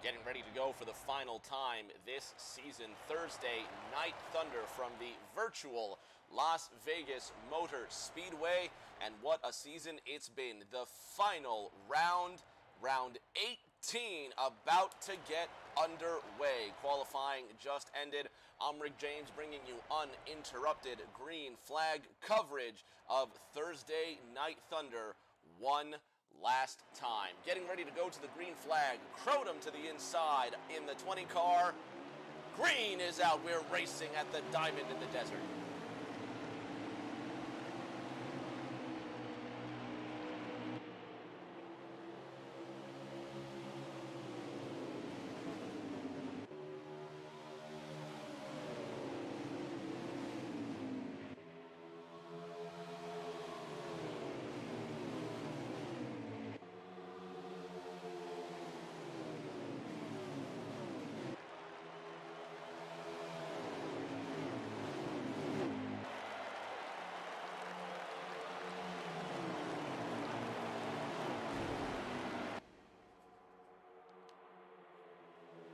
getting ready to go for the final time this season. Thursday Night Thunder from the virtual Las Vegas Motor Speedway. And what a season it's been. The final round, round 18, about to get underway. Qualifying just ended. I'm Rick James, bringing you uninterrupted green flag coverage of Thursday Night Thunder one last time. Getting ready to go to the green flag. Crotum to the inside in the 20 car. Green is out. We're racing at the Diamond in the Desert.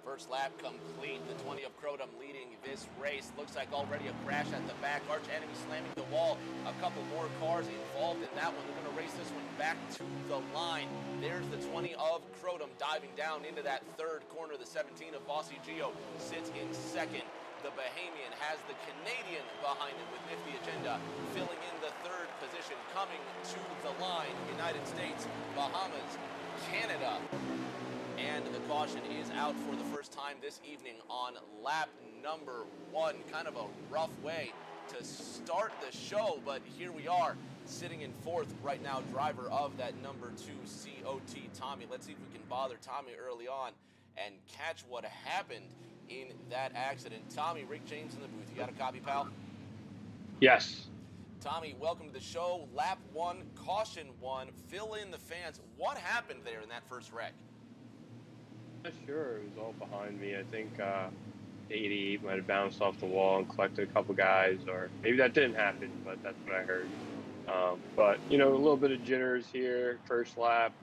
First lap complete. The 20 of Crotum leading this race. Looks like already a crash at the back. Arch enemy slamming the wall. A couple more cars involved in that one. They're going to race this one back to the line. There's the 20 of Crotum diving down into that third corner. The 17 of Bossy Gio sits in second. The Bahamian has the Canadian behind him with Nifty Agenda filling in the third position. Coming to the line, United States, Bahamas, Canada. And the caution is out for the first time this evening on lap number one. Kind of a rough way to start the show, but here we are sitting in fourth right now, driver of that number 2 COT, Tommy. Let's see if we can bother Tommy early on and catch what happened in that accident. Tommy, Rick James in the booth. You got a copy, pal? Yes. Tommy, welcome to the show. Lap one, caution one. Fill in the fans. What happened there in that first wreck? Not sure. It was all behind me. I think 88 might have bounced off the wall and collected a couple guys, or maybe that didn't happen, but that's what I heard. But, you know, a little bit of jitters here, first lap,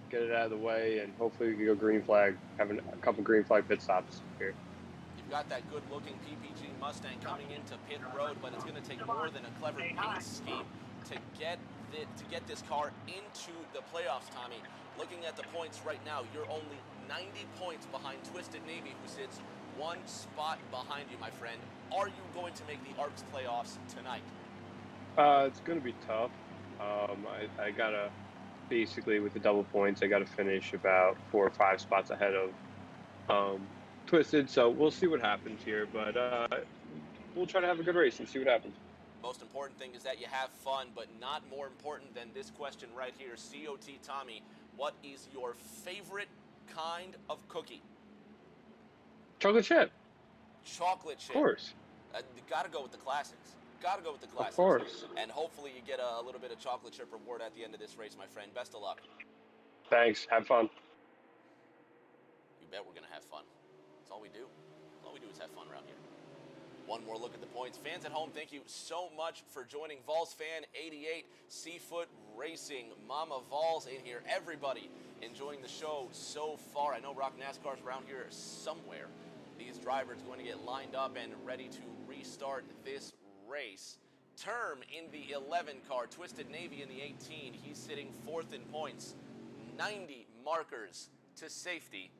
get it out of the way, and hopefully we can go green flag, having a couple green flag pit stops here. You've got that good-looking PPG Mustang coming into pit road, but it's going to take more than a clever paint scheme to get this car into the playoffs, Tommy. Looking at the points right now, you're only 90 points behind Twisted Navy, who sits one spot behind you, my friend. Are you going to make the ARCS playoffs tonight? It's going to be tough. I got to, basically with the double points, I got to finish about 4 or 5 spots ahead of Twisted, so we'll see what happens here, but we'll try to have a good race and see what happens. Most important thing is that you have fun, but not more important than this question right here. COT Tommy, what is your favorite kind of cookie? Chocolate chip. Chocolate chip. Of course. You got to go with the classics. Got to go with the classics. Of course. And hopefully you get a little bit of chocolate chip reward at the end of this race, my friend. Best of luck. Thanks. Have fun. You bet we're going to have fun. That's all we do. All we do is have fun around here. One more look at the points. Fans at home, thank you so much for joining. Vols Fan 88, Seafoot Racing, Mama Vols in here. Everybody enjoying the show so far. I know Rock NASCAR's around here somewhere. These drivers going to get lined up and ready to restart this race. Term in the 11 car, Twisted Navy in the 18. He's sitting fourth in points. 90 markers to safety.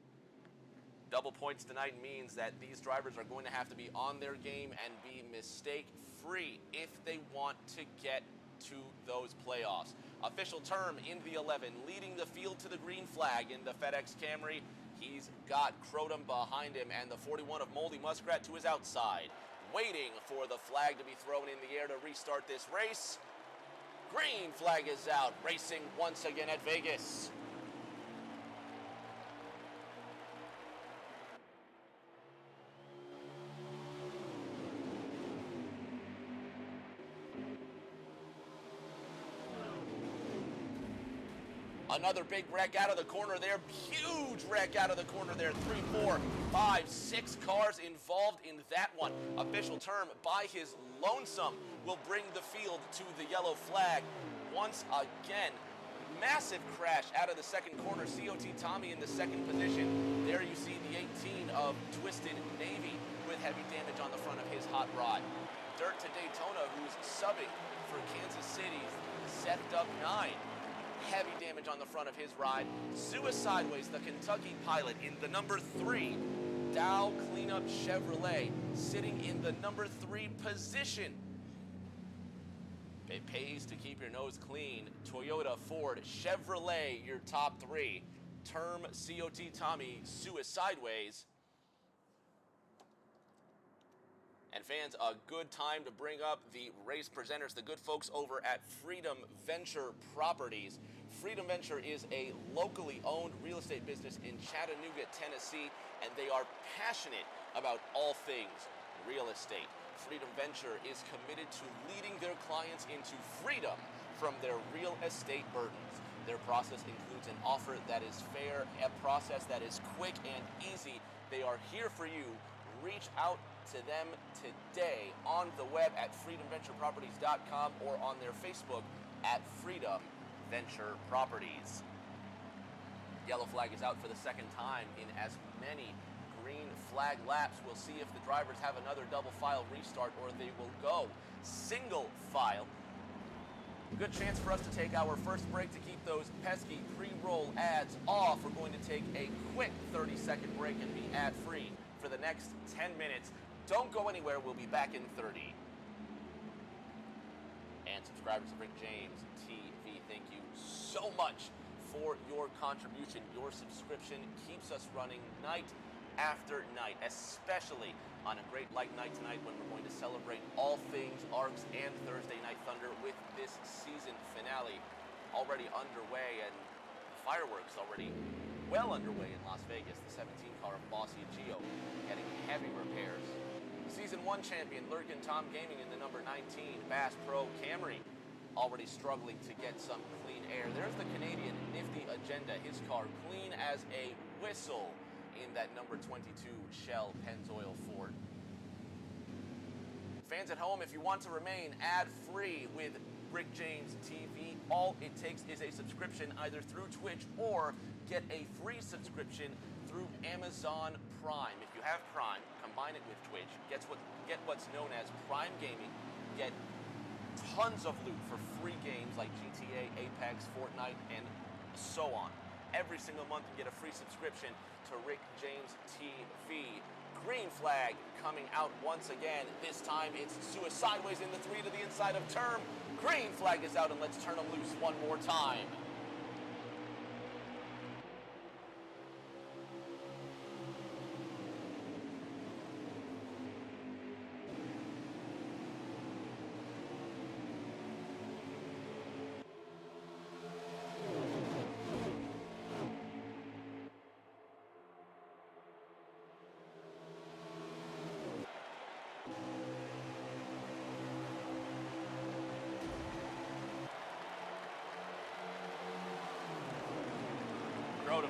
Double points tonight means that these drivers are going to have to be on their game and be mistake-free if they want to get to those playoffs. Official term in the 11, leading the field to the green flag in the FedEx Camry. He's got Crotum behind him and the 41 of Moldy Muskrat to his outside, waiting for the flag to be thrown in the air to restart this race. Green flag is out, racing once again at Vegas. Another big wreck out of the corner there. Huge wreck out of the corner there. 3, 4, 5, 6 cars involved in that one. Official term by his lonesome will bring the field to the yellow flag once again. Massive crash out of the second corner. COT Tommy in the second position. There you see the 18 of Twisted Navy with heavy damage on the front of his hot rod. Dirt to Daytona, who's subbing for Kansas City's Seth Dub 9. Heavy damage on the front of his ride. Suicideways, the Kentucky pilot in the number 3. Dow Cleanup Chevrolet sitting in the number 3 position. It pays to keep your nose clean. Toyota, Ford, Chevrolet, your top 3. Term, COT Tommy, Suicideways. And fans, a good time to bring up the race presenters, the good folks over at Freedom Venture Properties. Freedom Venture is a locally owned real estate business in Chattanooga, Tennessee, and they are passionate about all things real estate. Freedom Venture is committed to leading their clients into freedom from their real estate burdens. Their process includes an offer that is fair, a process that is quick and easy. They are here for you. Reach out to them today on the web at freedomventureproperties.com or on their Facebook at Freedom Venture Properties. Yellow flag is out for the second time in as many green flag laps. We'll see if the drivers have another double file restart or they will go single file. Good chance for us to take our first break to keep those pesky pre-roll ads off. We're going to take a quick 30-second break and be ad-free for the next 10 minutes. Don't go anywhere. We'll be back in 30. And subscribers of Rick James TV, thank you so much for your contribution. Your subscription keeps us running night after night, especially on a great light night tonight when we're going to celebrate all things ARCS and Thursday Night Thunder with this season finale already underway, and fireworks already well underway in Las Vegas. The 17 car of Bossy Gio getting heavy repairs. Season 1 champion Lurkin Tom Gaming in the number 19 Bass Pro Camry already struggling to get some clean air. There's the Canadian Nifty Agenda, his car clean as a whistle in that number 22 Shell Pennzoil Ford. Fans at home, if you want to remain ad-free with Rick James TV, all it takes is a subscription either through Twitch or get a free subscription through Amazon Prime. If you have Prime, combine it with Twitch, get what's known as Prime Gaming, get tons of loot for free games like GTA, Apex, Fortnite, and so on. Every single month you get a free subscription to Rick James TV. Green flag coming out once again. This time it's Suicideways in the 3 to the inside of Term. Green flag is out, and let's turn them loose one more time.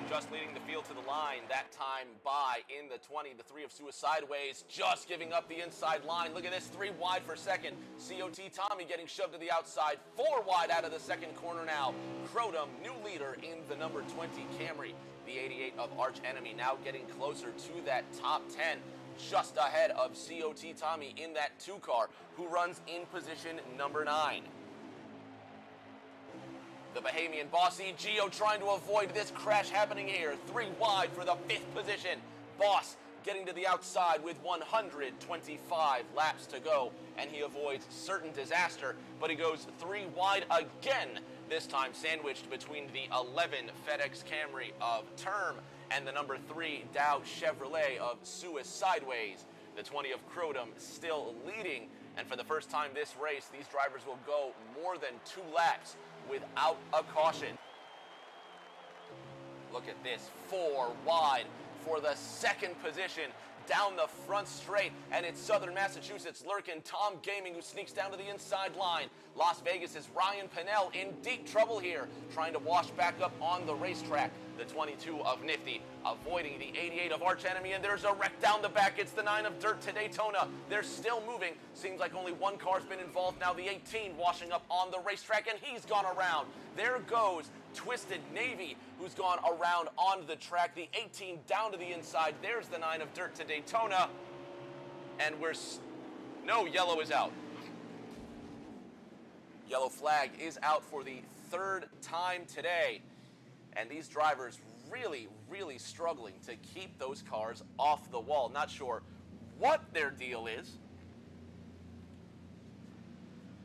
Just leading the field to the line, that time by in the 20, the 3 of Suicideways, just giving up the inside line. Look at this, 3 wide for second. COT Tommy getting shoved to the outside, 4 wide out of the second corner now. Crotum, new leader in the number 20 Camry. The 88 of Arch Enemy now getting closer to that top 10, just ahead of COT Tommy in that 2 car, who runs in position number 9. The Bahamian Bossy Gio trying to avoid this crash happening here. 3 wide for the 5th position. Boss getting to the outside with 125 laps to go, and he avoids certain disaster, but he goes 3 wide again, this time sandwiched between the 11 FedEx Camry of Term and the number 3 Dow Chevrolet of Suicideways. The 20 of Crotum still leading, and for the first time this race, these drivers will go more than 2 laps without a caution. Look at this, 4 wide for the 2nd position down the front straight, and it's Southern Massachusetts Lurkin Tom Gaming who sneaks down to the inside line. Las Vegas is Ryan Pinnell in deep trouble here, trying to wash back up on the racetrack. The 22 of Nifty avoiding the 88 of Arch Enemy, and there's a wreck down the back. It's the 9 of Dirt to Daytona. They're still moving. Seems like only 1 car's been involved now. The 18 washing up on the racetrack, and he's gone around. There goes Twisted Navy, who's gone around on the track. The 18 down to the inside. There's the 9 of Dirt to Daytona. And no, yellow is out. Yellow flag is out for the 3rd time today. And these drivers really, really struggling to keep those cars off the wall. Not sure what their deal is.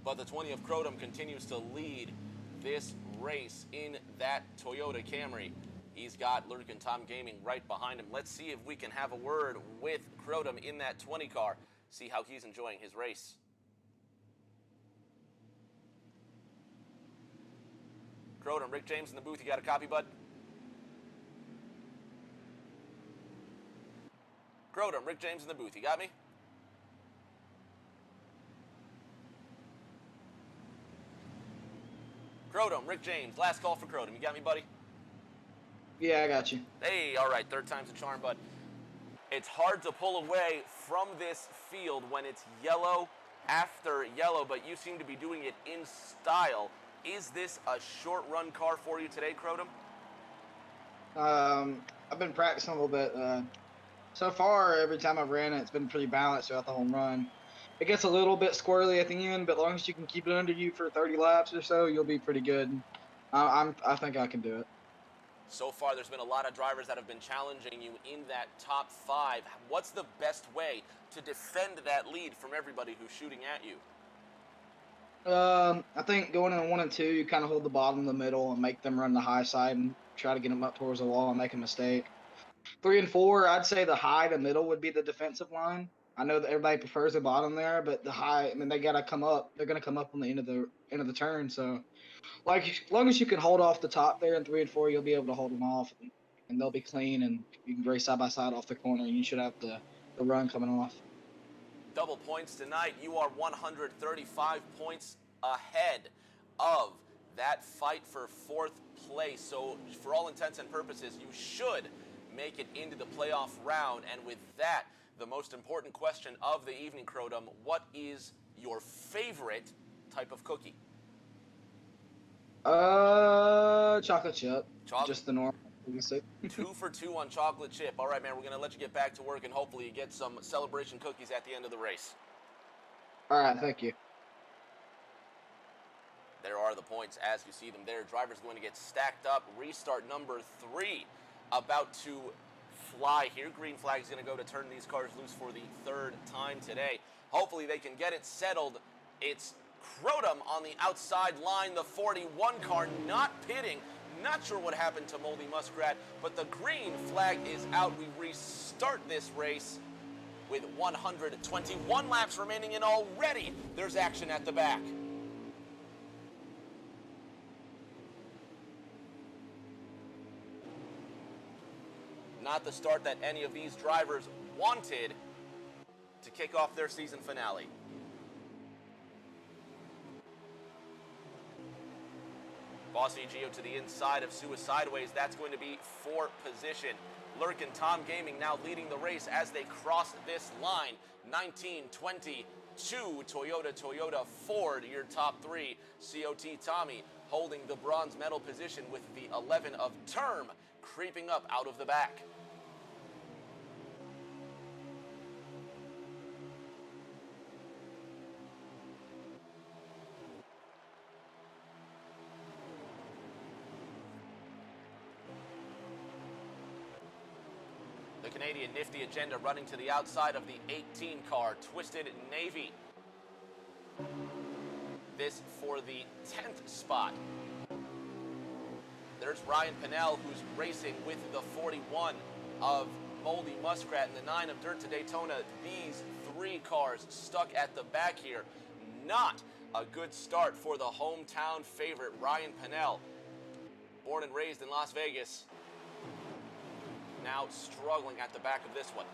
But the 20 of Crotum continues to lead this race in that Toyota Camry. He's got Lurkin Tom Gaming right behind him. Let's see if we can have a word with Crotum in that 20 car. See how he's enjoying his race. Crotum, Rick James in the booth. You got a copy, bud? Crotum, Rick James in the booth. You got me? Crotum, Rick James. Last call for Crotum. You got me, buddy? Yeah, I got you. Hey, all right. 3rd time's a charm, bud. It's hard to pull away from this field when it's yellow after yellow, but you seem to be doing it in style. Is this a short run car for you today, Crotum? I've been practicing a little bit. So far, every time I've ran it, it's been pretty balanced throughout the whole run. It gets a little bit squirrely at the end, but as long as you can keep it under you for 30 laps or so, you'll be pretty good. I think I can do it. So far, there's been a lot of drivers that have been challenging you in that top 5. What's the best way to defend that lead from everybody who's shooting at you? I think going in 1 and 2, you kind of hold the bottom in the middle and make them run the high side and try to get them up towards the wall and make a mistake. 3 and 4, I'd say the high, the middle would be the defensive line. I know that everybody prefers the bottom there, but the high, I mean, they gotta come up. They're gonna come up on the end of the turn. So, like, as long as you can hold off the top there in 3 and 4, you'll be able to hold them off, and they'll be clean, and you can race side by side off the corner, and you should have the run coming off. Double points tonight. You are 135 points ahead of that fight for 4th place. So, for all intents and purposes, you should make it into the playoff round. And with that, the most important question of the evening, Crotum, what is your favorite type of cookie? Chocolate chip. Chocolate. Just the normal. 2 for 2 on chocolate chip. All right, man, we're going to let you get back to work, and hopefully you get some celebration cookies at the end of the race. All right, thank you. There are the points as you see them there. Driver's going to get stacked up. Restart number 3 about to fly here. Green flag is going to go to turn these cars loose for the 3rd time today. Hopefully they can get it settled. It's Crotum on the outside line, the 41 car not pitting. Not sure what happened to Moldy Muskrat, but the green flag is out. We restart this race with 121 laps remaining, and already there's action at the back. Not the start that any of these drivers wanted to kick off their season finale. Bossy Gio to the inside of Suicideways. That's going to be for position. Lurkin Tom Gaming now leading the race as they cross this line. 1922 Toyota Ford, your top 3. COT Tommy holding the bronze medal position with the 11 of Term creeping up out of the back. The Canadian Nifty Agenda running to the outside of the 18 car, Twisted Navy. This for the 10th spot. There's Ryan Pinnell, who's racing with the 41 of Moldy Muskrat and the 9 of Dirt to Daytona. These 3 cars stuck at the back here. Not a good start for the hometown favorite, Ryan Pinnell. Born and raised in Las Vegas. Now struggling at the back of this one.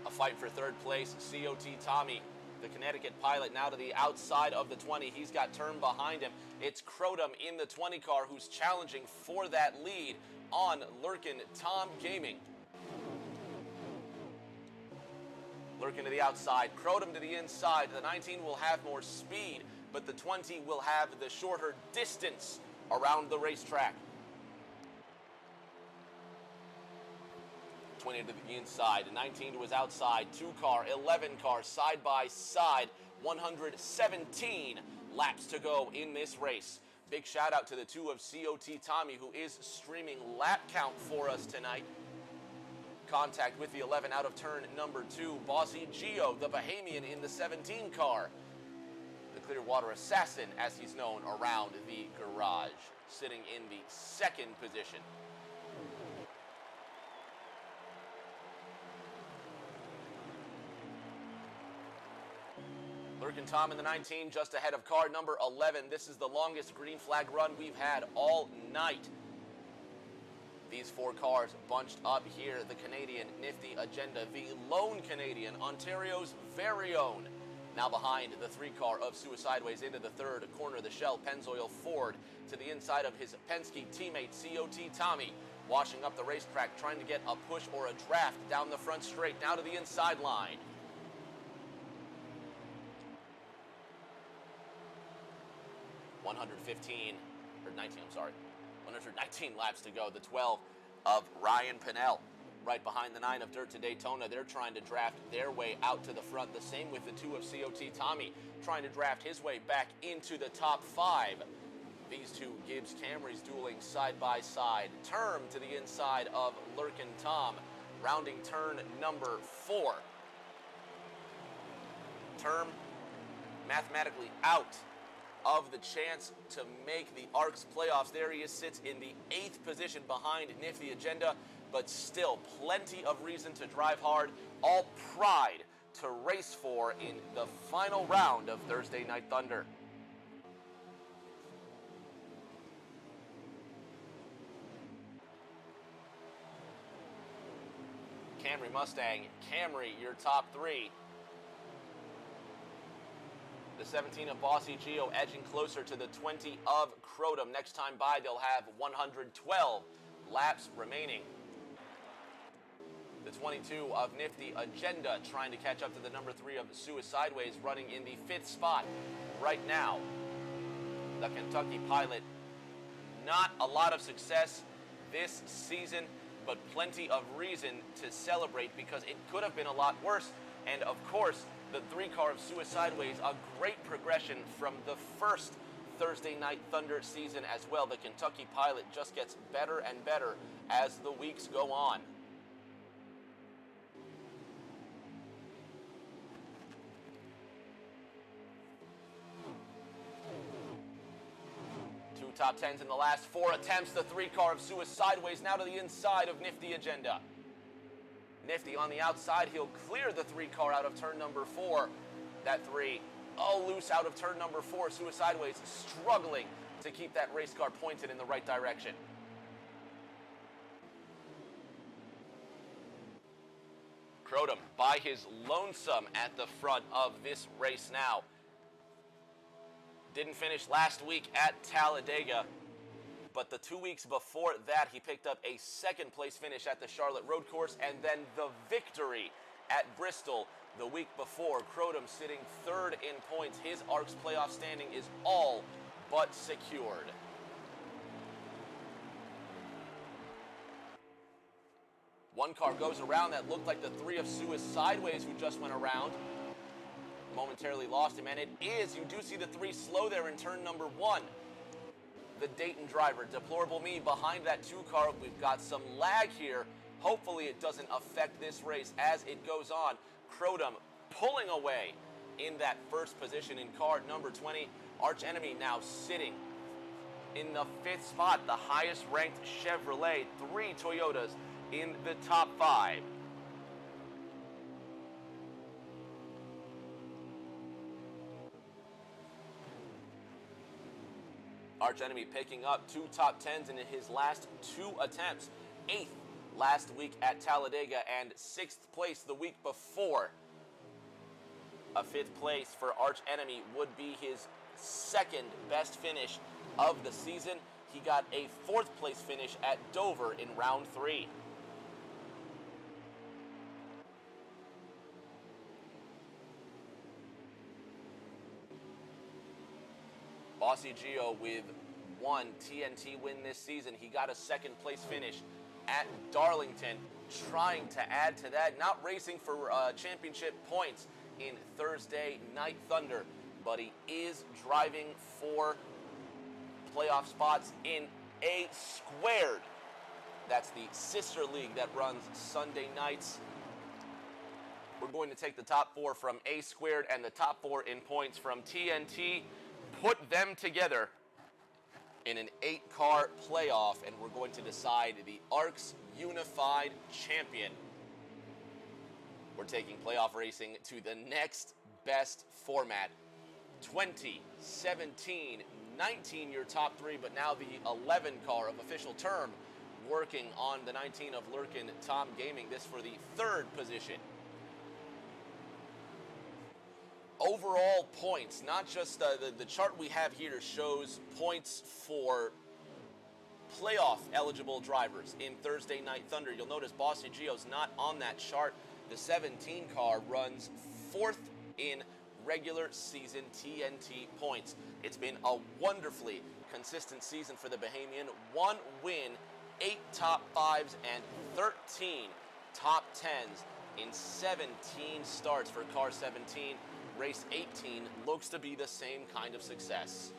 A fight for 3rd place, COT Tommy, the Connecticut pilot, now to the outside of the 20. He's got Term behind him. It's Crotum in the 20 car who's challenging for that lead on Lurkin Tom Gaming. Lurkin to the outside, Crotum to the inside. The 19 will have more speed. but the 20 will have the shorter distance around the racetrack. 20 to the inside, 19 to his outside, 2-car, 11-car, side by side, 117 laps to go in this race. Big shout out to the 2 of COT Tommy, who is streaming lap count for us tonight. Contact with the 11 out of turn number 2, Bossy Gio, the Bahamian in the 17 car. The Clearwater Assassin, as he's known around the garage, sitting in the 2nd position. Lurkin Tom in the 19, just ahead of car number 11. This is the longest green flag run we've had all night. These 4 cars bunched up here. The Canadian Nifty Agenda, the lone Canadian, Ontario's very own. Now behind the 3-car of Suicideways into the 3rd corner, the Shell Pennzoil Ford to the inside of his Penske teammate, COT Tommy, washing up the racetrack, trying to get a push or a draft down the front straight, now to the inside line. 119 laps to go. The 12 of Ryan Pinnell right behind the 9 of Dirt to Daytona. They're trying to draft their way out to the front. The same with the 2 of COT Tommy, trying to draft his way back into the top 5. These 2 Gibbs Camrys dueling side by side. Term to the inside of Lurkin Tom, rounding turn number 4. Term mathematically out of the chance to make the ARCS playoffs. There he is, sits in the 8th position behind Nifty Agenda, but still plenty of reason to drive hard, all pride to race for in the final round of Thursday Night Thunder. Camry Mustang, Camry, your top 3. The 17 of Bossy Gio edging closer to the 20 of Crotum. Next time by, they'll have 112 laps remaining. The 22 of Nifty Agenda trying to catch up to the number 3 of Suicideways, running in the 5th spot right now. The Kentucky Pilot, not a lot of success this season, but plenty of reason to celebrate because it could have been a lot worse. And of course, the 3-car of Suicideways, a great progression from the first Thursday Night Thunder season as well. The Kentucky Pilot just gets better and better as the weeks go on. Two top 10s in the last 4 attempts. The 3-car of Suicideways now to the inside of Nifty Agenda. Nifty on the outside, he'll clear the 3-car out of turn number 4. That 3, loose out of turn number 4. Suicideways struggling to keep that race car pointed in the right direction. Crotum by his lonesome at the front of this race now. Didn't finish last week at Talladega, but the 2 weeks before that, he picked up a 2nd place finish at the Charlotte Road Course and then the victory at Bristol the week before. Crotum sitting 3rd in points. His ARCS playoff standing is all but secured. One car goes around that looked like the 3 of Suicideways, who just went around. Momentarily lost him, and it is. You do see the 3 slow there in turn number 1. The Dayton driver, Deplorable Me, behind that 2-car. We've got some lag here. Hopefully it doesn't affect this race as it goes on. Crotum pulling away in that 1st position in car number 20. Arch Enemy now sitting in the 5th spot, the highest ranked Chevrolet. 3 Toyotas in the top 5. Arch Enemy picking up 2 top 10s in his last 2 attempts. 8th last week at Talladega and 6th place the week before. A 5th place for Arch Enemy would be his 2nd best finish of the season. He got a 4th place finish at Dover in round 3. Bossy Gio with one TNT win this season. He got a second place finish at Darlington, trying to add to that, not racing for championship points in Thursday Night Thunder, but he is driving for playoff spots in A Squared. That's the sister league that runs Sunday nights. We're going to take the top 4 from A Squared and the top 4 in points from TNT, put them together in an 8-car playoff, and we're going to decide the ARC's unified champion. We're taking playoff racing to the next best format. 20, 17, 19 your top 3, but now the 11 car of official term working on the 19 of Lurkin Tom Gaming, this for the 3rd position. Overall points, not just the chart we have here shows points for playoff eligible drivers in Thursday Night Thunder. You'll notice Bossy Gio's not on that chart. The 17 car runs 4th in regular season TNT points. It's been a wonderfully consistent season for the Bahamian. 1 win, 8 top 5s, and 13 top 10s in 17 starts for car 17. Race 18 looks to be the same kind of success.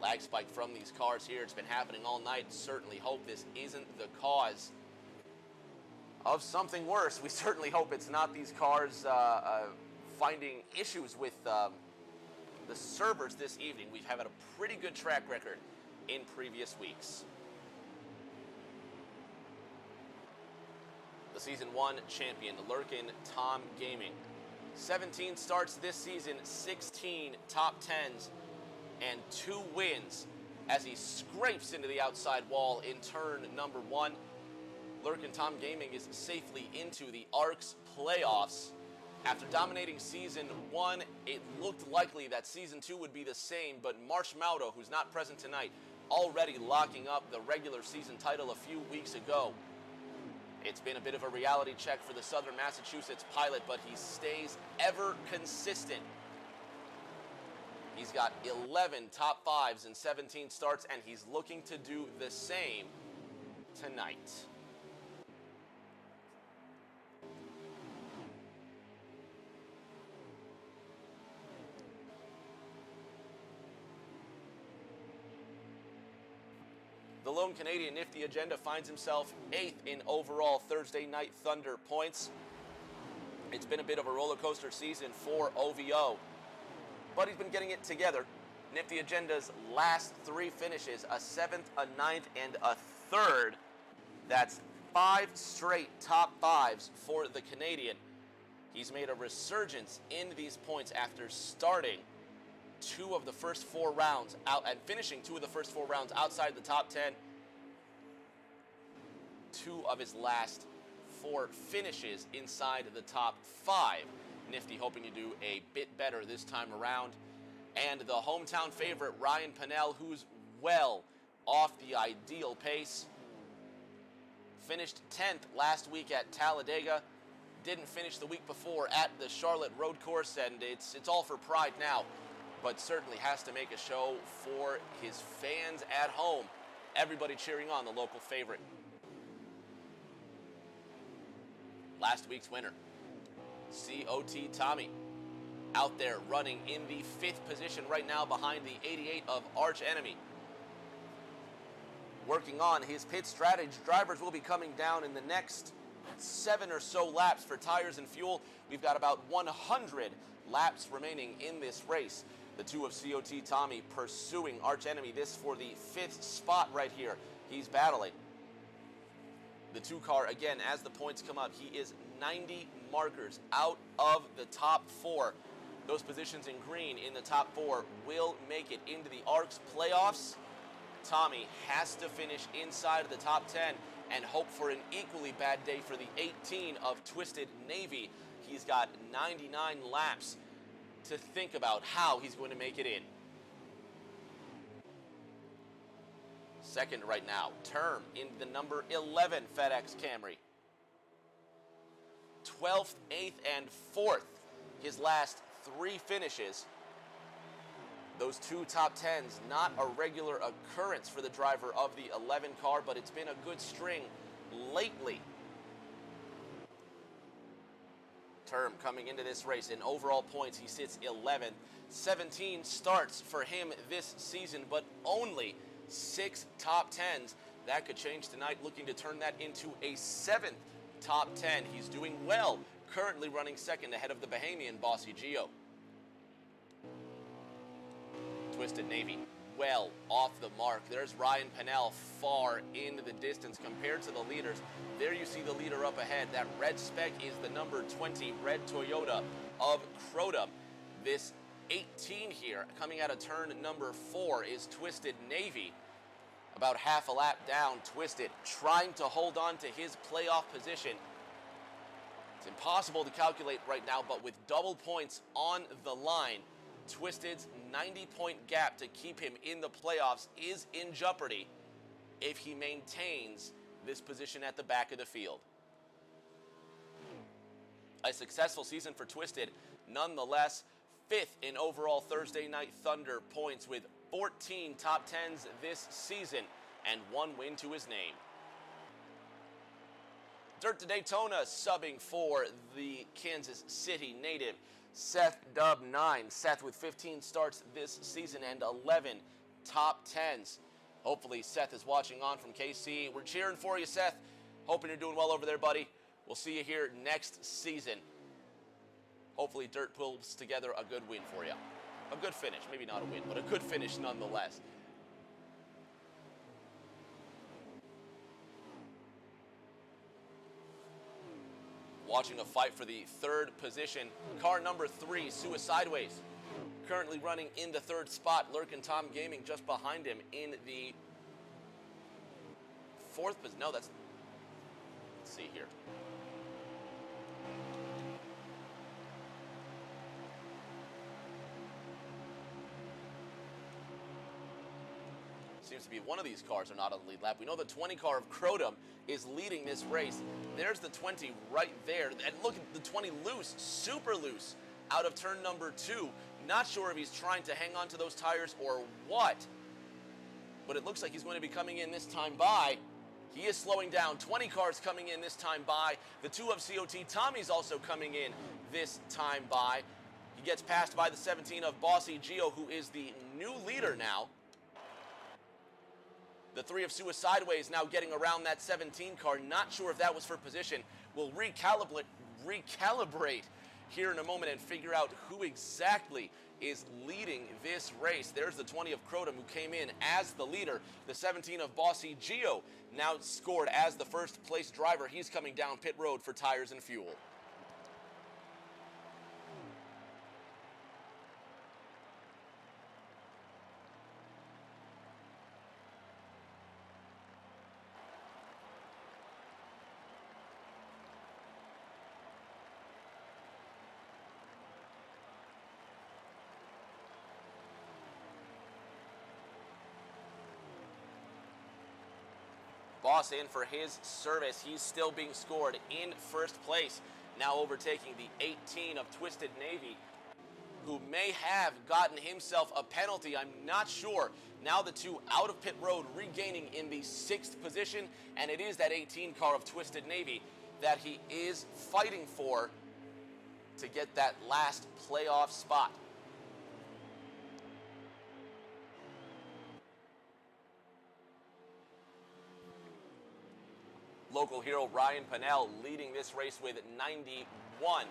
Lag spike from these cars here. It's been happening all night. Certainly hope this isn't the cause of something worse. We certainly hope it's not these cars finding issues with the servers this evening. We've had a pretty good track record in previous weeks. The Season 1 champion, the Lurkin Tom Gaming. 17 starts this season, 16 top 10s, and 2 wins as he scrapes into the outside wall in turn number 1. Lurkin Tom Gaming is safely into the ARC's playoffs. After dominating Season 1, it looked likely that Season 2 would be the same, but Marsh Maudo, who's not present tonight, already locking up the regular season title a few weeks ago. It's been a bit of a reality check for the Southern Massachusetts pilot, but he stays ever consistent. He's got 11 top 5s and 17 starts, and he's looking to do the same tonight. The lone Canadian Nifty Agenda finds himself 8th in overall Thursday Night Thunder points. It's been a bit of a roller coaster season for OVO, but he's been getting it together. Nifty Agenda's last 3 finishes, a 7th, a 9th, and a 3rd. That's 5 straight top 5s for the Canadian. He's made a resurgence in these points after starting 2 of the first 4 rounds out and finishing 2 of the first 4 rounds outside the top 10. 2 of his last 4 finishes inside the top 5. Nifty hoping to do a bit better this time around. And the hometown favorite, Ryan Pennell, who's well off the ideal pace. Finished 10th last week at Talladega. Didn't finish the week before at the Charlotte Road Course, and it's all for pride now, but certainly has to make a show for his fans at home. Everybody cheering on the local favorite. Last week's winner, COT Tommy, out there running in the 5th position right now behind the 88 of Arch Enemy. Working on his pit strategy. Drivers will be coming down in the next 7 or so laps for tires and fuel. We've got about 100 laps remaining in this race. The 2 of COT Tommy pursuing Arch Enemy, this for the 5th spot right here. He's battling. The 2 car, again, as the points come up, he is 90 markers out of the top 4. Those positions in green in the top 4 will make it into the ARC's playoffs. Tommy has to finish inside of the top 10 and hope for an equally bad day for the 18 of Twisted Navy. He's got 99 laps to think about how he's going to make it in. Second right now, Term in the number 11 FedEx Camry. 12th, 8th, and 4th, his last 3 finishes. Those 2 top 10s, not a regular occurrence for the driver of the 11 car, but it's been a good string lately. Term coming into this race in overall points, he sits 11th. 17 starts for him this season, but only 6 top 10s. That could change tonight, looking to turn that into a 7th top 10. He's doing well, currently running second ahead of the Bahamian Bossy Gio. Twisted Navy well off the mark. There's Ryan Pennell far into the distance compared to the leaders. There you see the leader up ahead. That red speck is the number 20 red Toyota of Croda. This 18 here coming out of turn number 4 is Twisted Navy. About half a lap down, Twisted trying to hold on to his playoff position. It's impossible to calculate right now, but with double points on the line, Twisted's 90-point gap to keep him in the playoffs is in jeopardy if he maintains this position at the back of the field. A successful season for Twisted, nonetheless. 5th in overall Thursday Night Thunder points with 14 top 10s this season and 1 win to his name. Dirt to Daytona subbing for the Kansas City native, Seth Dub 9. Seth with 15 starts this season and 11 top 10s. Hopefully Seth is watching on from KC. We're cheering for you, Seth. Hoping you're doing well over there, buddy. We'll see you here next season. Hopefully Dirt pulls together a good win for you. A good finish. Maybe not a win, but a good finish nonetheless. Watching a fight for the 3rd position. Car number 3, Suicideways, currently running in the 3rd spot. Lurkin Tom Gaming just behind him in the 4th position. No, that's... Let's see here. Seems to be one of these cars are not on the lead lap. We know the 20 car of Croda is leading this race. There's the 20 right there. And look at the 20 loose, super loose, out of turn number 2. Not sure if he's trying to hang on to those tires or what. But it looks like he's going to be coming in this time by. He is slowing down. 20 cars coming in this time by. The 2 of COT, Tommy's also coming in this time by. He gets passed by the 17 of Bossy Gio, who is the new leader now. The 3 of Suicideways now getting around that 17 car. Not sure if that was for position. We'll recalibrate here in a moment and figure out who exactly is leading this race. There's the 20 of Croda, who came in as the leader. The 17 of Bossy Gio now scored as the 1st place driver. He's coming down pit road for tires and fuel. Boss in for his service. He's still being scored in 1st place. Now overtaking the 18 of Twisted Navy, who may have gotten himself a penalty. I'm not sure. Now the 2 out of pit road, regaining in the 6th position. And it is that 18 car of Twisted Navy that he is fighting for to get that last playoff spot. Local hero Ryan Pennell leading this race with 91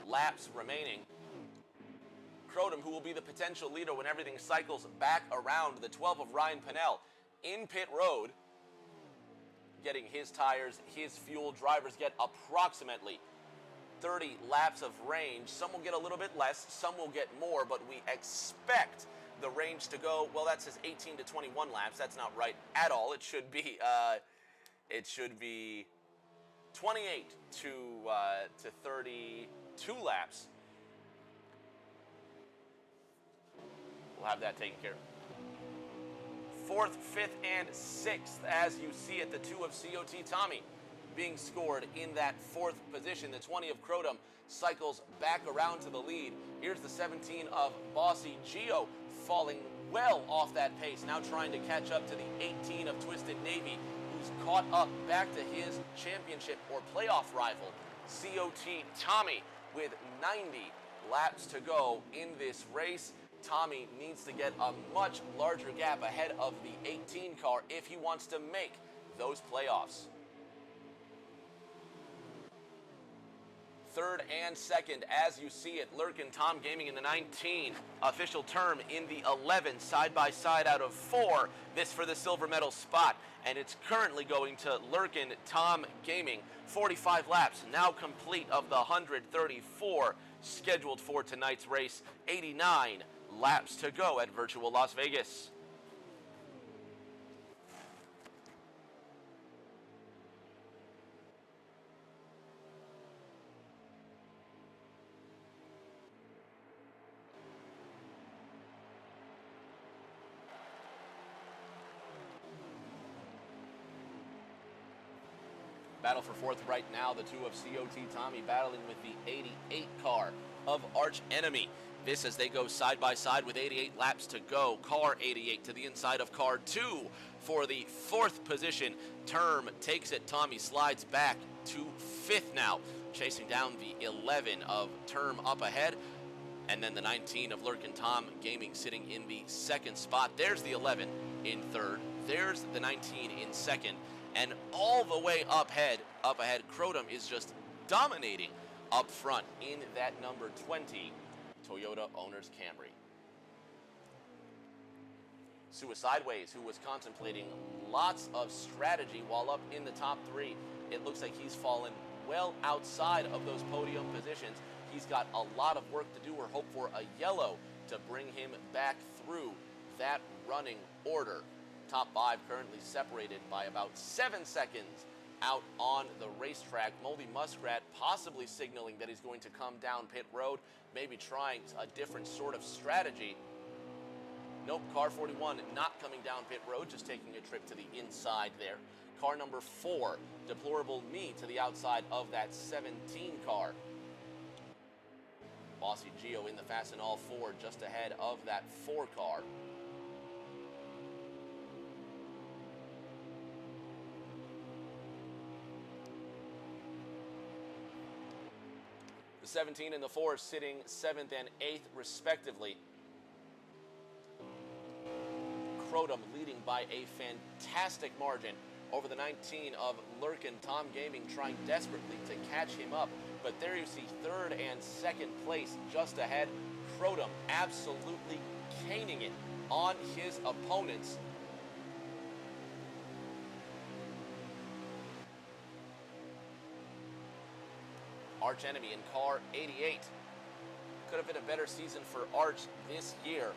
laps remaining. Croda, who will be the potential leader when everything cycles back around. The 12 of Ryan Pennell in pit road, getting his tires, his fuel. Drivers get approximately 30 laps of range. Some will get a little bit less, some will get more, but we expect the range to go, well, that says 18 to 21 laps. That's not right at all. It should be 28 to 32 laps. We'll have that taken care of. 4th, 5th, and 6th, as you see it, the 2 of COT Tommy being scored in that 4th position. The 20 of Croda cycles back around to the lead. Here's the 17 of Bossy Gio, falling well off that pace, now trying to catch up to the 18 of Twisted Navy, who's caught up back to his championship or playoff rival, COT Tommy, with 90 laps to go in this race. Tommy needs to get a much larger gap ahead of the 18 car if he wants to make those playoffs. Third and second, as you see it, Lurkin Tom Gaming in the 19, official term in the 11, side by side out of 4, this for the silver medal spot, and it's currently going to Lurkin Tom Gaming. 45 laps now complete of the 134 scheduled for tonight's race, 89 laps to go at Virtual Las Vegas. Battle for fourth right now, the 2 of COT Tommy battling with the 88 car of Arch Enemy. This as they go side by side with 88 laps to go. Car 88 to the inside of car 2 for the 4th position. Term takes it. Tommy slides back to 5th now, chasing down the 11 of Term up ahead. And then the 19 of Lurkin Tom Gaming sitting in the 2nd spot. There's the 11 in 3rd. There's the 19 in 2nd. And all the way up ahead, Crotum is just dominating up front in that number 20 Toyota Owners Camry. Suicideways, who was contemplating lots of strategy while up in the top 3, it looks like he's fallen well outside of those podium positions. He's got a lot of work to do or hope for a yellow to bring him back through that running order. Top 5 currently separated by about 7 seconds out on the racetrack. Moldy Muskrat possibly signaling that he's going to come down pit road, maybe trying a different sort of strategy. Nope, car 41 not coming down pit road, just taking a trip to the inside there. Car number 4, Deplorable Me, to the outside of that 17 car. Bossy Geo in the Fastenal 4 just ahead of that 4 car. The 17 and the 4 sitting 7th and 8th respectively. Crotum leading by a fantastic margin over the 19 of Lurkin Tom Gaming, trying desperately to catch him up. But there you see 3rd and 2nd place just ahead. Crotum absolutely caning it on his opponents. Arch Enemy in car 88. Could have been a better season for Arch this year.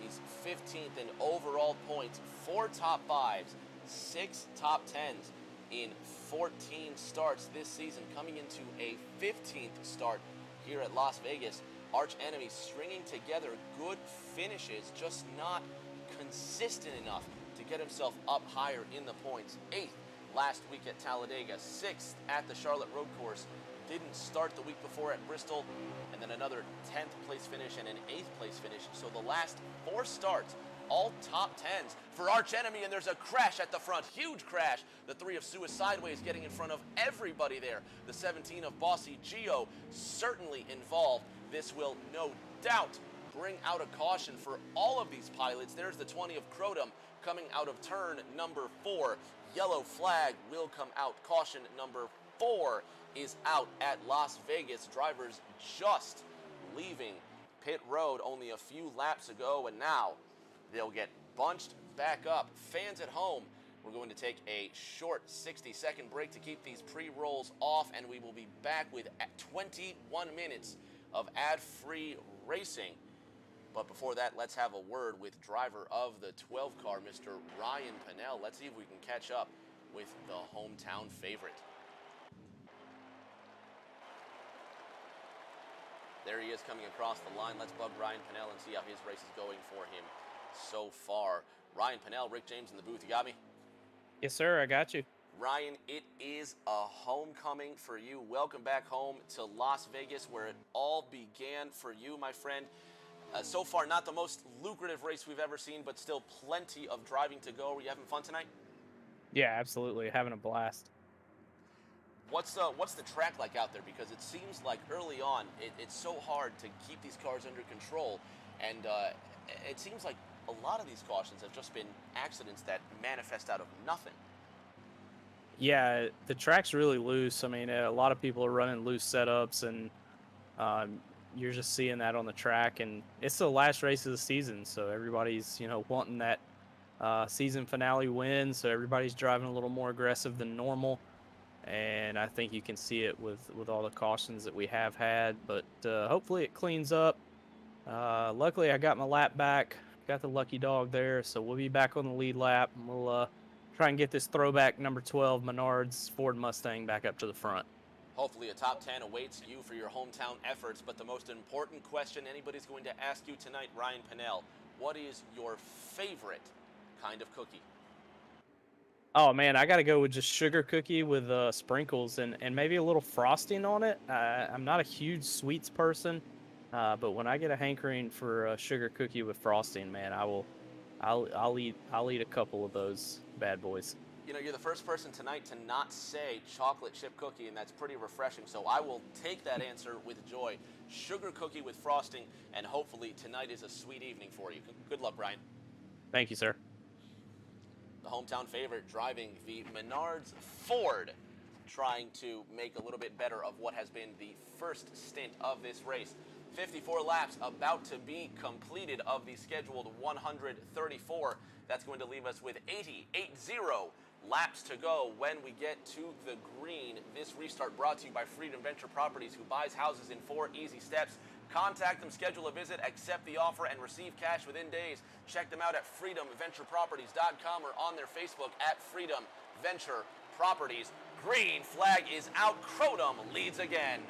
He's 15th in overall points, 4 top 5s, 6 top 10s in 14 starts this season, coming into a 15th start here at Las Vegas. Arch Enemy stringing together good finishes, just not consistent enough to get himself up higher in the points. 8th last week at Talladega, 6th at the Charlotte Road Course. Didn't start the week before at Bristol, and then another 10th place finish and an 8th place finish. So the last 4 starts, all top 10s for Arch Enemy, and there's a crash at the front, huge crash. The 3 of Suicideways getting in front of everybody there. The 17 of Bossy Geo certainly involved. This will no doubt bring out a caution for all of these pilots. There's the 20 of Crotum coming out of turn number 4. Yellow flag will come out. Caution number 4 is out at Las Vegas. Drivers just leaving pit road only a few laps ago, and now they'll get bunched back up. Fans at home, we're going to take a short 60-second break to keep these pre-rolls off, and we will be back with 21 minutes of ad-free racing. But before that, let's have a word with driver of the 12 car, Mr. Ryan Pennell. Let's see if we can catch up with the hometown favorite. There he is coming across the line. Let's bug Ryan Pennell and see how his race is going for him so far. Ryan Pennell, Rick James in the booth. You got me? Yes, sir. I got you. Ryan, it is a homecoming for you. Welcome back home to Las Vegas, where it all began for you, my friend. So far, not the most lucrative race we've ever seen, but still plenty of driving to go. Are you having fun tonight? Yeah, absolutely. Having a blast. What's the track like out there? Because it seems like early on, it's so hard to keep these cars under control, and it seems like a lot of these cautions have just been accidents that manifest out of nothing. Yeah, the track's really loose. I mean, a lot of people are running loose setups, and you're just seeing that on the track. And it's the last race of the season, so everybody's wanting that season finale win. So everybody's driving a little more aggressive than normal, and I think you can see it with all the cautions that we have had. But hopefully it cleans up. Luckily, I got my lap back. Got the lucky dog there, so we'll be back on the lead lap, and we'll try and get this throwback number 12 Menards Ford Mustang back up to the front. Hopefully a top 10 awaits you for your hometown efforts, but the most important question anybody's going to ask you tonight, Ryan Pannell, what is your favorite kind of cookie? Oh man, I gotta go with just sugar cookie with sprinkles and maybe a little frosting on it. I'm not a huge sweets person, but when I get a hankering for a sugar cookie with frosting, man, I'll eat a couple of those bad boys. You know, you're the first person tonight to not say chocolate chip cookie, and that's pretty refreshing. So I will take that answer with joy. Sugar cookie with frosting, and hopefully tonight is a sweet evening for you. Good luck, Brian. Thank you, sir. The hometown favorite driving the Menards Ford, trying to make a little bit better of what has been the first stint of this race. 54 laps about to be completed of the scheduled 134. That's going to leave us with 80 laps to go when we get to the green. This restart brought to you by Freedom Venture Properties, who buys houses in 4 easy steps. Contact them, schedule a visit, accept the offer, and receive cash within days. Check them out at freedomventureproperties.com or on their Facebook at Freedom Venture Properties. Green flag is out. Crotum leads again.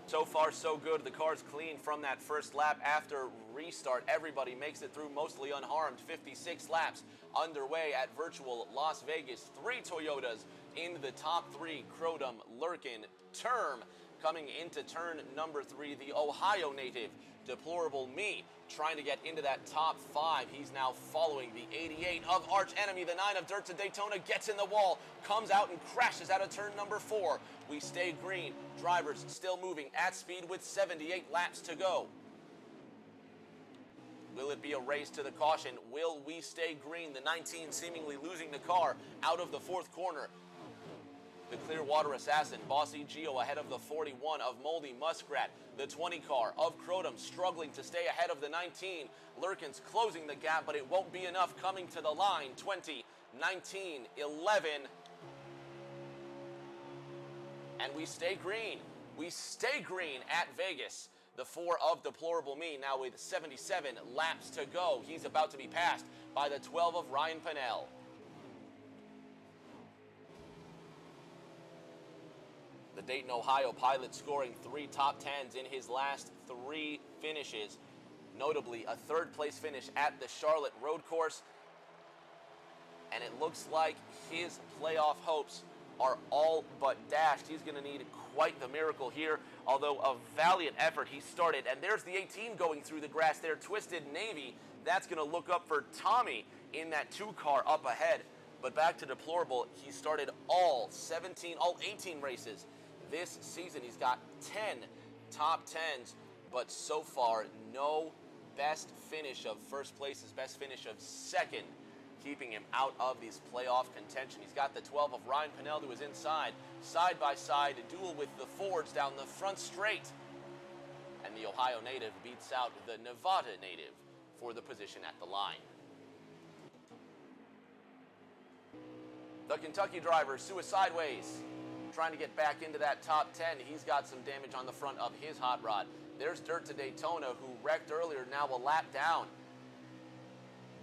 So far, so good. The car's clean from that first lap after restart. Everybody makes it through mostly unharmed. 56 laps underway at virtual Las Vegas. 3 Toyotas in the top 3. Crotum, Lurkin, Term. Coming into turn number 3, the Ohio native, Deplorable Me, trying to get into that top 5. He's now following the 88 of Arch Enemy. The 9 of Dirt to Daytona gets in the wall, comes out and crashes out of turn number 4. We stay green. Drivers still moving at speed with 78 laps to go. Will it be a race to the caution? Will we stay green? The 19 seemingly losing the car out of the 4th corner. The Clearwater Assassin, Bossy Gio, ahead of the 41 of Moldy Muskrat. The 20 car of Crotum struggling to stay ahead of the 19. Lurkin's closing the gap, but it won't be enough coming to the line. 20, 19, 11. And we stay green. We stay green at Vegas. The 4 of Deplorable Me now with 77 laps to go. He's about to be passed by the 12 of Ryan Pannell. The Dayton, Ohio pilot scoring 3 top 10s in his last 3 finishes. Notably, a 3rd place finish at the Charlotte Road Course. And it looks like his playoff hopes are all but dashed. He's going to need quite the miracle here, although a valiant effort he started. And there's the 18 going through the grass there, Twisted Navy. That's going to look up for Tommy in that 2 car up ahead. But back to Deplorable, he started all 18 races this season. He's got 10 top 10s, but so far no best finish of first place. His best finish of 2nd, keeping him out of these playoff contention. He's got the 12 of Ryan Pannell to his inside, side by side, a duel with the Fords down the front straight. And the Ohio native beats out the Nevada native for the position at the line. The Kentucky driver, Suicide Ways, trying to get back into that top 10. He's got some damage on the front of his hot rod. There's Dirt to Daytona, who wrecked earlier, now a lap down.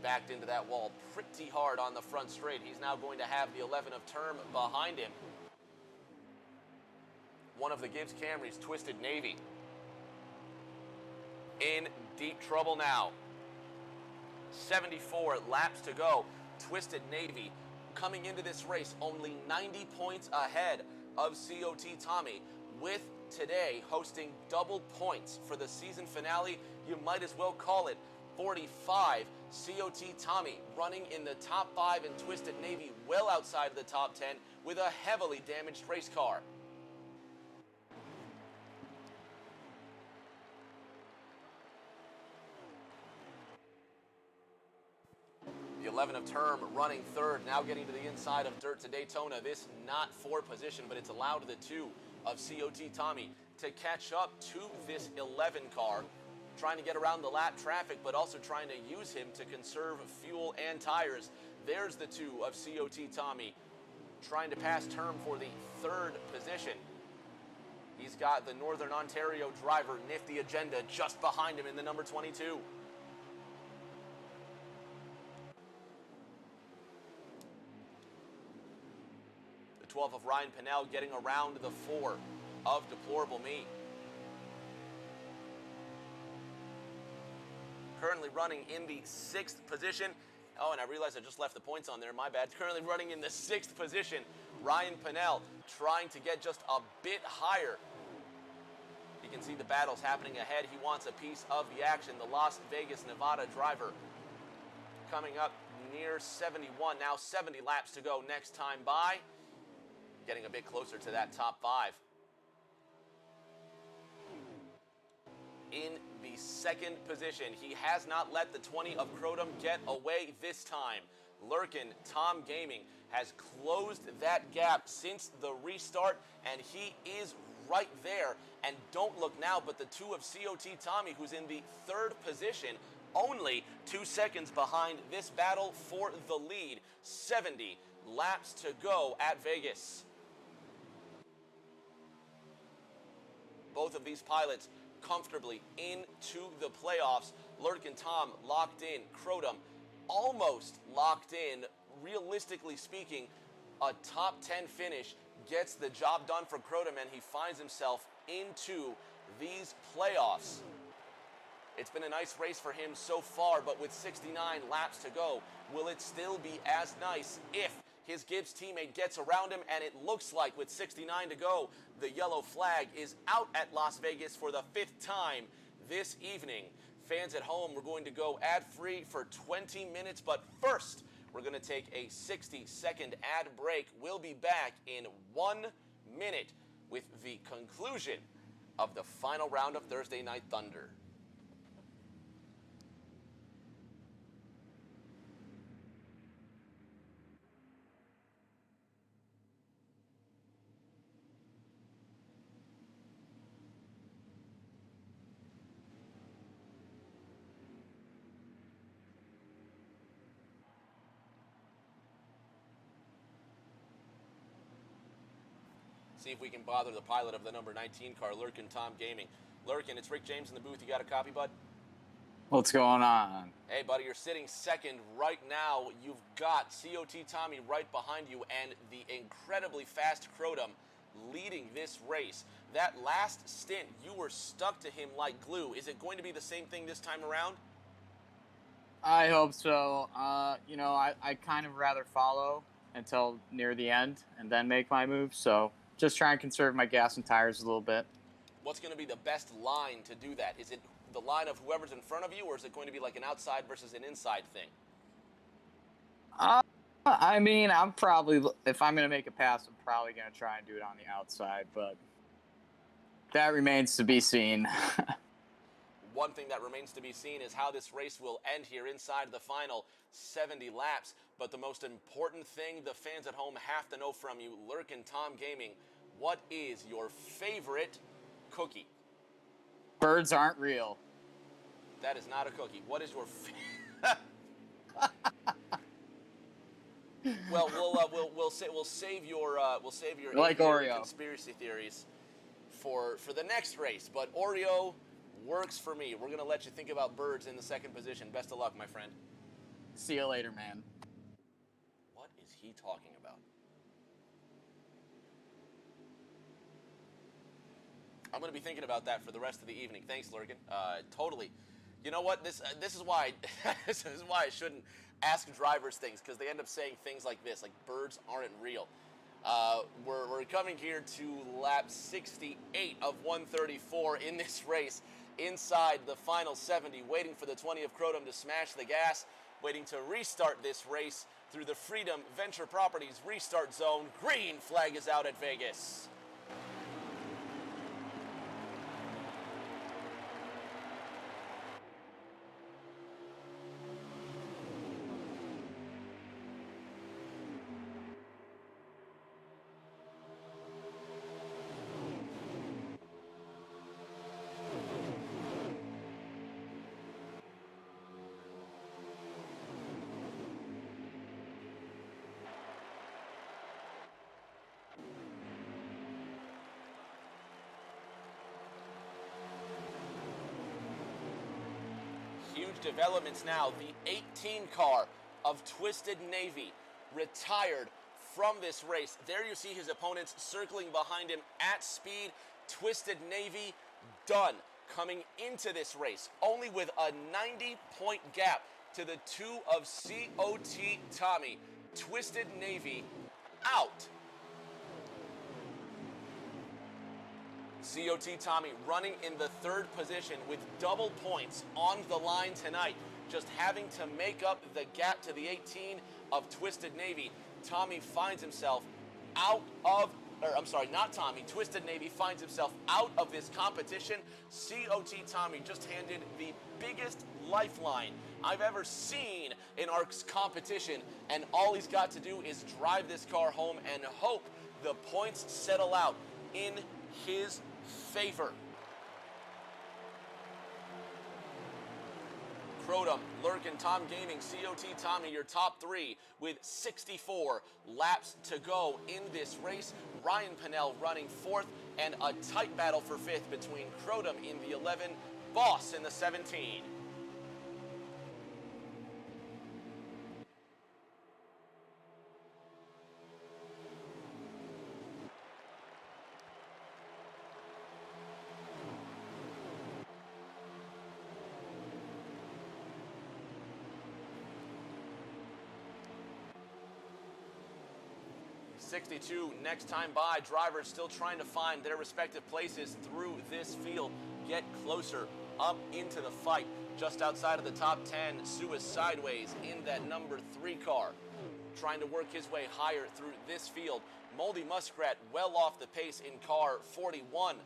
Backed into that wall pretty hard on the front straight. He's now going to have the 11 of Term behind him. One of the Gibbs Camrys, Twisted Navy, in deep trouble now. 74 laps to go. Twisted Navy coming into this race only 90 points ahead of COT Tommy. With today hosting double points for the season finale, you might as well call it 45. COT Tommy running in the top 5 and Twisted Navy well outside of the top 10 with a heavily damaged race car. The 11 of Term running third, now getting to the inside of Dirt to Daytona. This not for position, but it's allowed the 2 of COT Tommy to catch up to this 11 car, trying to get around the lap traffic, but also trying to use him to conserve fuel and tires. There's the 2 of COT Tommy, trying to pass Term for the 3rd position. He's got the Northern Ontario driver, Nifty Agenda, just behind him in the number 22. The 12 of Ryan Pinnell getting around the 4 of Deplorable Me. Currently running in the 6th position. Oh, and I realized I just left the points on there. My bad. Currently running in the 6th position. Ryan Pinnell trying to get just a bit higher. You can see the battles happening ahead. He wants a piece of the action. The Las Vegas, Nevada driver coming up near 71. Now 70 laps to go next time by. Getting a bit closer to that top 5. In the 2nd position, he has not let the 20 of Crotum get away this time. Lurkin Tom Gaming has closed that gap since the restart, and he is right there. And don't look now, but the 2 of COT Tommy, who's in the 3rd position, only 2 seconds behind this battle for the lead. 70 laps to go at Vegas. Both of these pilots comfortably into the playoffs. Lurkin Tom locked in. Crotum almost locked in. Realistically speaking, a top 10 finish gets the job done for Crotum, and he finds himself into these playoffs. It's been a nice race for him so far, but with 69 laps to go, will it still be as nice if his Gibbs teammate gets around him? And it looks like with 69 to go, the yellow flag is out at Las Vegas for the 5th time this evening. Fans at home, we're going to go ad-free for 20 minutes, but first, we're going to take a 60-second ad break. We'll be back in 1 minute with the conclusion of the final round of Thursday Night Thunder. See if we can bother the pilot of the number 19 car, Lurkin Tom Gaming. Lurkin, it's Rick James in the booth. You got a copy, bud? What's going on? Hey, buddy, you're sitting second right now. You've got COT Tommy right behind you and the incredibly fast Crotum leading this race. That last stint, you were stuck to him like glue. Is it going to be the same thing this time around? I hope so. You know, I kind of rather follow until near the end and then make my move. So just try and conserve my gas and tires a little bit. What's going to be the best line to do that? Is it the line of whoever's in front of you, or is it going to be like an outside versus an inside thing? I mean, I'm probably, if I'm going to make a pass, I'm probably going to try and do it on the outside, but that remains to be seen. One thing that remains to be seen is how this race will end here inside the final 70 laps. But the most important thing the fans at home have to know from you, Lurkin Tom Gaming, what is your favorite cookie? Birds aren't real. That is not a cookie. What is your Well, we'll save your Like aviary Oreo. conspiracy theories for the next race. But Oreo works for me. We're gonna let you think about birds in the second position. Best of luck, my friend. See you later, man. What is he talking about? I'm gonna be thinking about that for the rest of the evening. Thanks, Lurgan. Totally. You know what? This is why this is why I shouldn't ask drivers things, because they end up saying things like this, like birds aren't real. We're coming here to lap 68 of 134 in this race, inside the final 70, waiting for the 20 of Crotum to smash the gas, waiting to restart this race through the Freedom Venture Properties restart zone. Green flag is out at Vegas. Huge developments now. The 18 car of Twisted Navy retired from this race. There you see his opponents circling behind him at speed. Twisted Navy done coming into this race, only with a 90-point gap to the 2 of COT Tommy. Twisted Navy out. COT Tommy running in the 3rd position with double points on the line tonight, just having to make up the gap to the 18 of Twisted Navy. Tommy finds himself out of, or I'm sorry, not Tommy, Twisted Navy finds himself out of this competition. COT Tommy just handed the biggest lifeline I've ever seen in ARC's competition, and all he's got to do is drive this car home and hope the points settle out in his favor. Crotum, Lurkin, Tom Gaming, COT Tommy, your top 3 with 64 laps to go in this race. Ryan Pennell running 4th, and a tight battle for 5th between Crotum in the 11, Boss in the 17. '62 next time by. Drivers still trying to find their respective places through this field. Get closer up into the fight. Just outside of the top 10, Suis sideways in that number 3 car, trying to work his way higher through this field. Moldy Muskrat well off the pace in car 41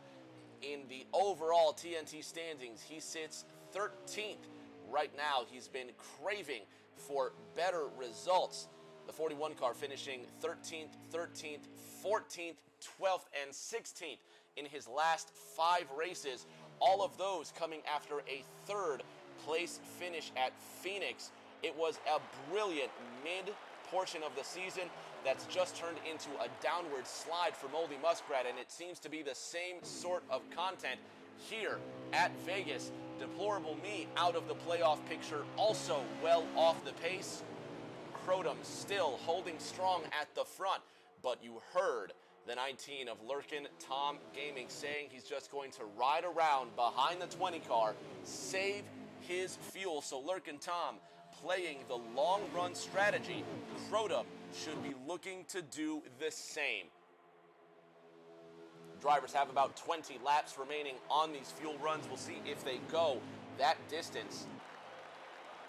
in the overall TNT standings. He sits 13th right now. He's been craving for better results. The 41 car finishing 13th, 13th, 14th, 12th, and 16th in his last 5 races. All of those coming after a 3rd place finish at Phoenix. It was a brilliant mid-portion of the season that's just turned into a downward slide for Moldy Muskrat, and it seems to be the same sort of content here at Vegas. Deplorable Me out of the playoff picture, also well off the pace. Crotum still holding strong at the front, but you heard the 19 of Lurkin, Tom Gaming, saying he's just going to ride around behind the 20 car, save his fuel. So Lurkin Tom playing the long run strategy. Crotum should be looking to do the same. Drivers have about 20 laps remaining on these fuel runs. We'll see if they go that distance.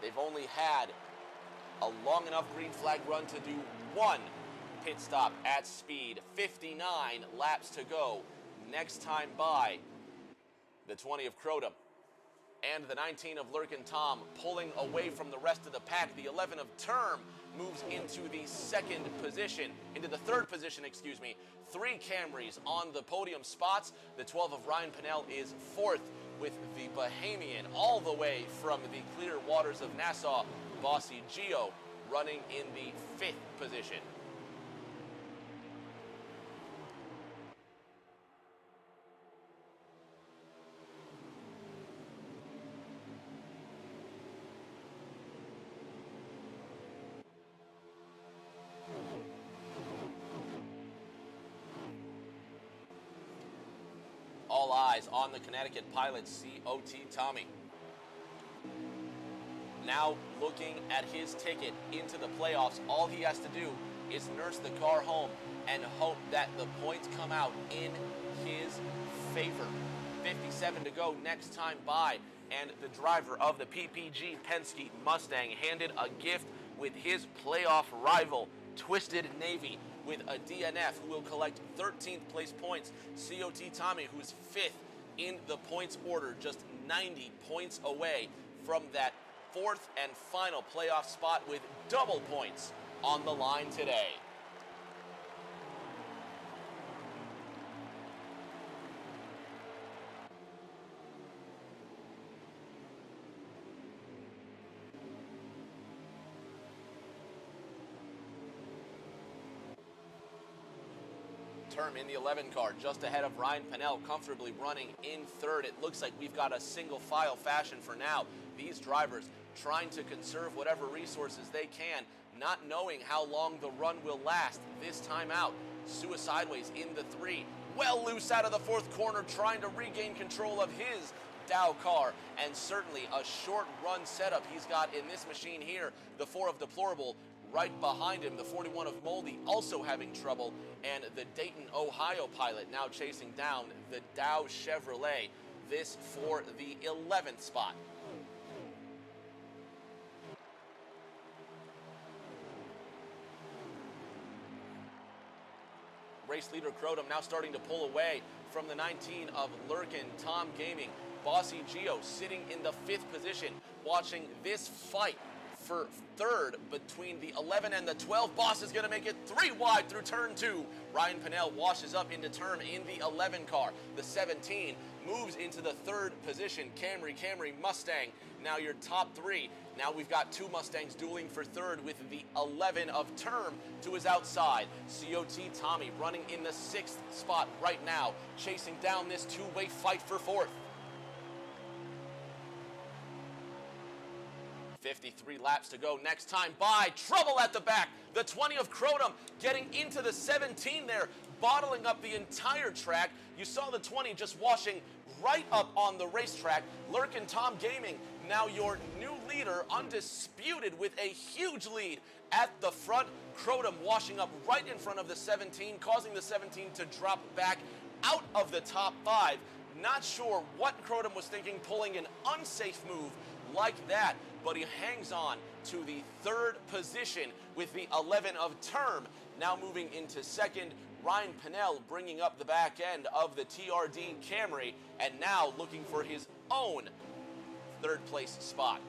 They've only had a long enough green flag run to do 1 pit stop at speed. 59 laps to go. Next time by, the 20 of Crotum and the 19 of Lurkin Tom pulling away from the rest of the pack. The 11 of Term moves into the 2nd position, into the 3rd position, excuse me. 3 Camrys on the podium spots. The 12 of Ryan Pennell is 4th with the Bahamian all the way from the clear waters of Nassau. Bossy Geo running in the 5th position. All eyes on the Connecticut pilot, COT Tommy. Now looking at his ticket into the playoffs, all he has to do is nurse the car home and hope that the points come out in his favor. 57 to go next time by, and the driver of the PPG Penske Mustang handed a gift with his playoff rival, Twisted Navy, with a DNF who will collect 13th place points. COT Tommy, who is 5th in the points order, just 90 points away from that 4th and final playoff spot with double points on the line today. Term in the 11 car, just ahead of Ryan Pennell, comfortably running in 3rd. It looks like we've got a single file fashion for now. These drivers trying to conserve whatever resources they can, not knowing how long the run will last this time out. Suicideways in the 3, well loose out of the 4th corner, trying to regain control of his Dow car, and certainly a short run setup he's got in this machine here. The 4 of Deplorable right behind him, the 41 of Moldy also having trouble, and the Dayton, Ohio pilot now chasing down the Dow Chevrolet, this for the 11th spot. Race leader Crotum now starting to pull away from the 19 of Lurkin, Tom Gaming. Bossy Gio sitting in the 5th position, watching this fight for 3rd between the 11 and the 12. Boss is going to make it 3 wide through turn 2. Ryan Pennell washes up into turn in the 11 car. The 17 moves into the 3rd position. Camry, Mustang, now your top 3. Now we've got 2 Mustangs dueling for 3rd with the 11 of Term to his outside. COT Tommy running in the 6th spot right now, chasing down this 2-way fight for 4th. 53 laps to go next time by. Trouble at the back. The 20 of Crotum getting into the 17 there, bottling up the entire track. You saw the 20 just washing right up on the racetrack. Lurkin Tom Gaming, now your new leader, undisputed with a huge lead at the front. Crotum washing up right in front of the 17, causing the 17 to drop back out of the top 5. Not sure what Crotum was thinking, pulling an unsafe move like that, but he hangs on to the 3rd position with the 11 of Term. Now moving into 2nd, Ryan Pennell bringing up the back end of the TRD Camry, and now looking for his own 3rd place spot.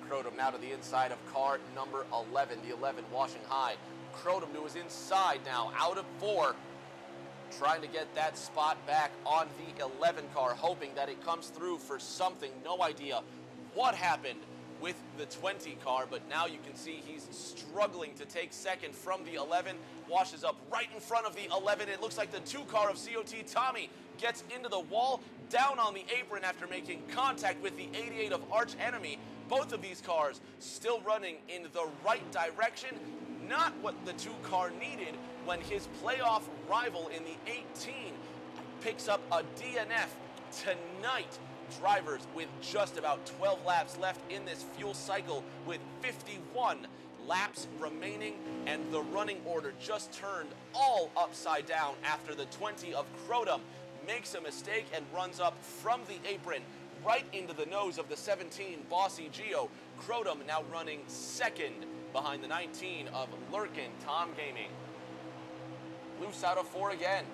Crotum now to the inside of car number 11, the 11 washing high. Crotum to his inside now, out of 4, trying to get that spot back on the 11 car, hoping that it comes through for something. No idea what happened with the 20 car, but now you can see he's struggling to take 2nd from the 11, washes up right in front of the 11. It looks like the 2 car of COT Tommy gets into the wall, down on the apron after making contact with the 88 of Arch Enemy. Both of these cars still running in the right direction. Not what the 2 car needed when his playoff rival in the 18 picks up a DNF tonight. Drivers with just about 12 laps left in this fuel cycle with 51 laps remaining, and the running order just turned all upside down after the 20 of Crotum makes a mistake and runs up from the apron right into the nose of the 17 Bossy Gio. Crotum now running 2nd behind the 19 of Lurkin Tom Gaming. Loose out of 4 again.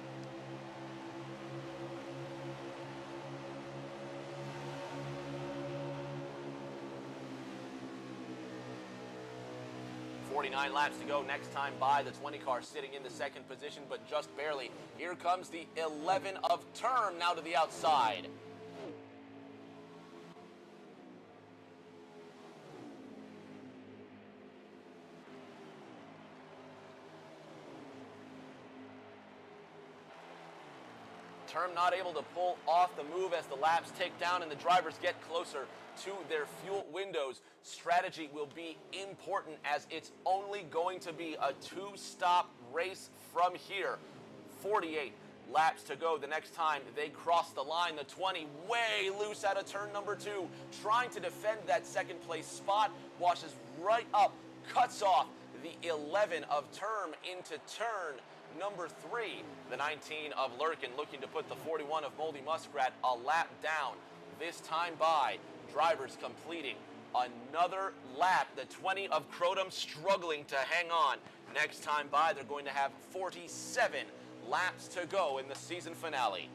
49 laps to go. Next time by, the 20 car sitting in the second position, but just barely. Here comes the 11 of Term now to the outside. Term not able to pull off the move as the laps tick down and the drivers get closer to their fuel windows. Strategy will be important as it's only going to be a two-stop race from here. 48 laps to go the next time they cross the line. The 20 way loose out of turn number 2, trying to defend that second place spot, washes right up, cuts off the 11 of Term into turn number 3. The 19 of Lurkin looking to put the 41 of Moldy Muskrat a lap down. This time by, drivers completing another lap. The 20 of Crotum struggling to hang on. Next time by, they're going to have 47 laps to go in the season finale.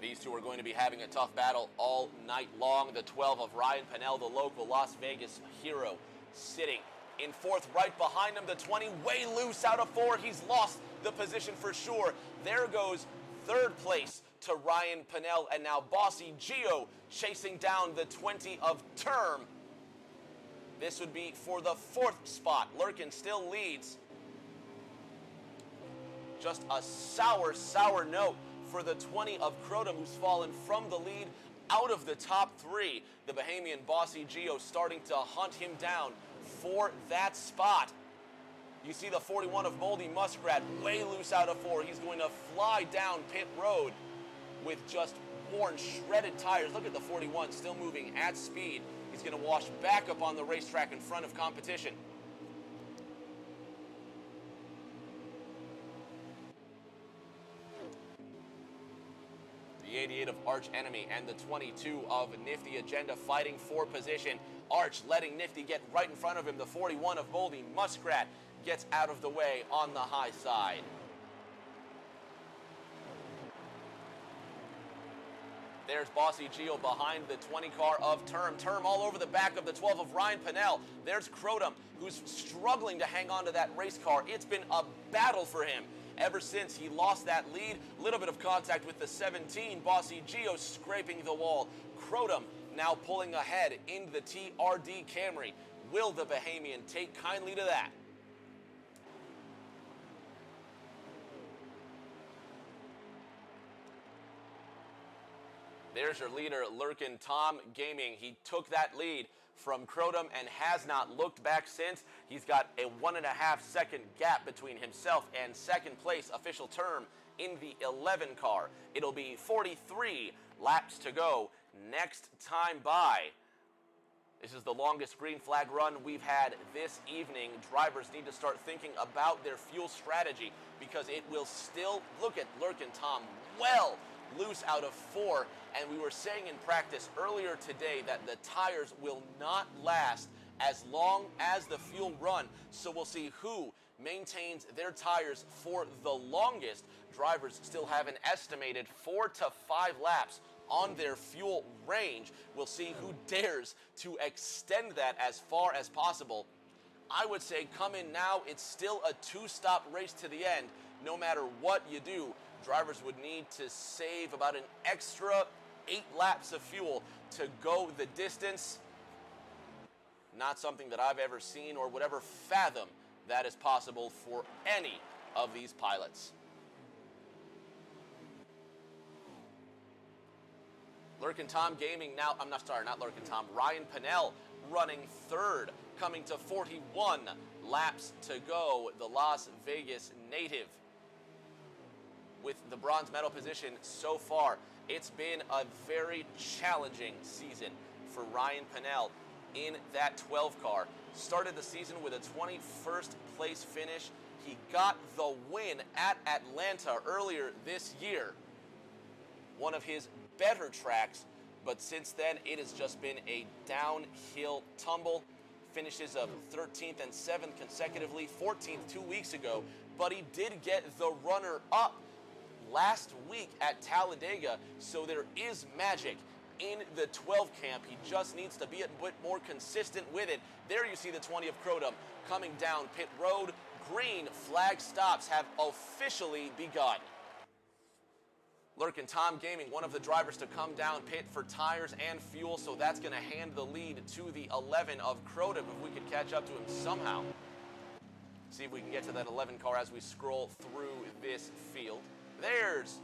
These two are going to be having a tough battle all night long. The 12 of Ryan Pennell, the local Las Vegas hero, sitting in fourth right behind him. The 20 way loose out of 4. He's lost the position for sure. There goes third place to Ryan Pennell, and now Bossy Gio chasing down the 20 of Term. This would be for the 4th spot. Lurkin still leads. Just a sour note for the 20 of Crotum, who's fallen from the lead out of the top 3. The Bahamian Bossy Gio starting to hunt him down for that spot. You see the 41 of Moldy Muskrat way loose out of 4. He's going to fly down pit road with just worn, shredded tires. Look at the 41 still moving at speed. He's going to wash back up on the racetrack in front of competition. The 88 of Arch Enemy and the 22 of Nifty Agenda fighting for position. Arch letting Nifty get right in front of him. The 41 of Moldy Muskrat gets out of the way on the high side. There's Bossy Gio behind the 20 car of Term. Term all over the back of the 12 of Ryan Pennell. There's Crotum, who's struggling to hang on to that race car. It's been a battle for him ever since he lost that lead. A little bit of contact with the 17. Bossy Gio scraping the wall. Crotum now pulling ahead in the TRD Camry. Will the Bahamian take kindly to that? There's your leader, Lurkin Tom Gaming. He took that lead from Crotum and has not looked back since. He's got a 1.5 second gap between himself and second place official Term in the 11 car. It'll be 43 laps to go next time by. This is the longest green flag run we've had this evening. Drivers need to start thinking about their fuel strategy because it will still, look at Lurkin Tom, well loose out of 4, and we were saying in practice earlier today that the tires will not last as long as the fuel run, so we'll see who maintains their tires for the longest. Drivers still have an estimated 4 to 5 laps on their fuel range. We'll see who dares to extend that as far as possible. I would say come in now, it's still a 2-stop race to the end. No matter what you do, drivers would need to save about an extra 8 laps of fuel to go the distance. Not something that I've ever seen or would ever fathom that is possible for any of these pilots. Lurkin Tom Gaming now, not Lurkin Tom, Ryan Pennell running third, coming to 41 laps to go, the Las Vegas native. With the bronze medal position so far, it's been a very challenging season for Ryan Pennell in that 12 car. Started the season with a 21st place finish. He got the win at Atlanta earlier this year. One of his better tracks, but since then it has just been a downhill tumble. Finishes of 13th and 7th consecutively, 14th 2 weeks ago, but he did get the runner-up last week at Talladega, so there is magic in the 12 camp. He just needs to be a bit more consistent with it. There you see the 20 of Crotum coming down pit road. Green flag stops have officially begun. Lurkin Tom Gaming, one of the drivers to come down pit for tires and fuel, so that's going to hand the lead to the 11 of Crotum if we could catch up to him somehow. See if we can get to that 11 car as we scroll through this field. There's,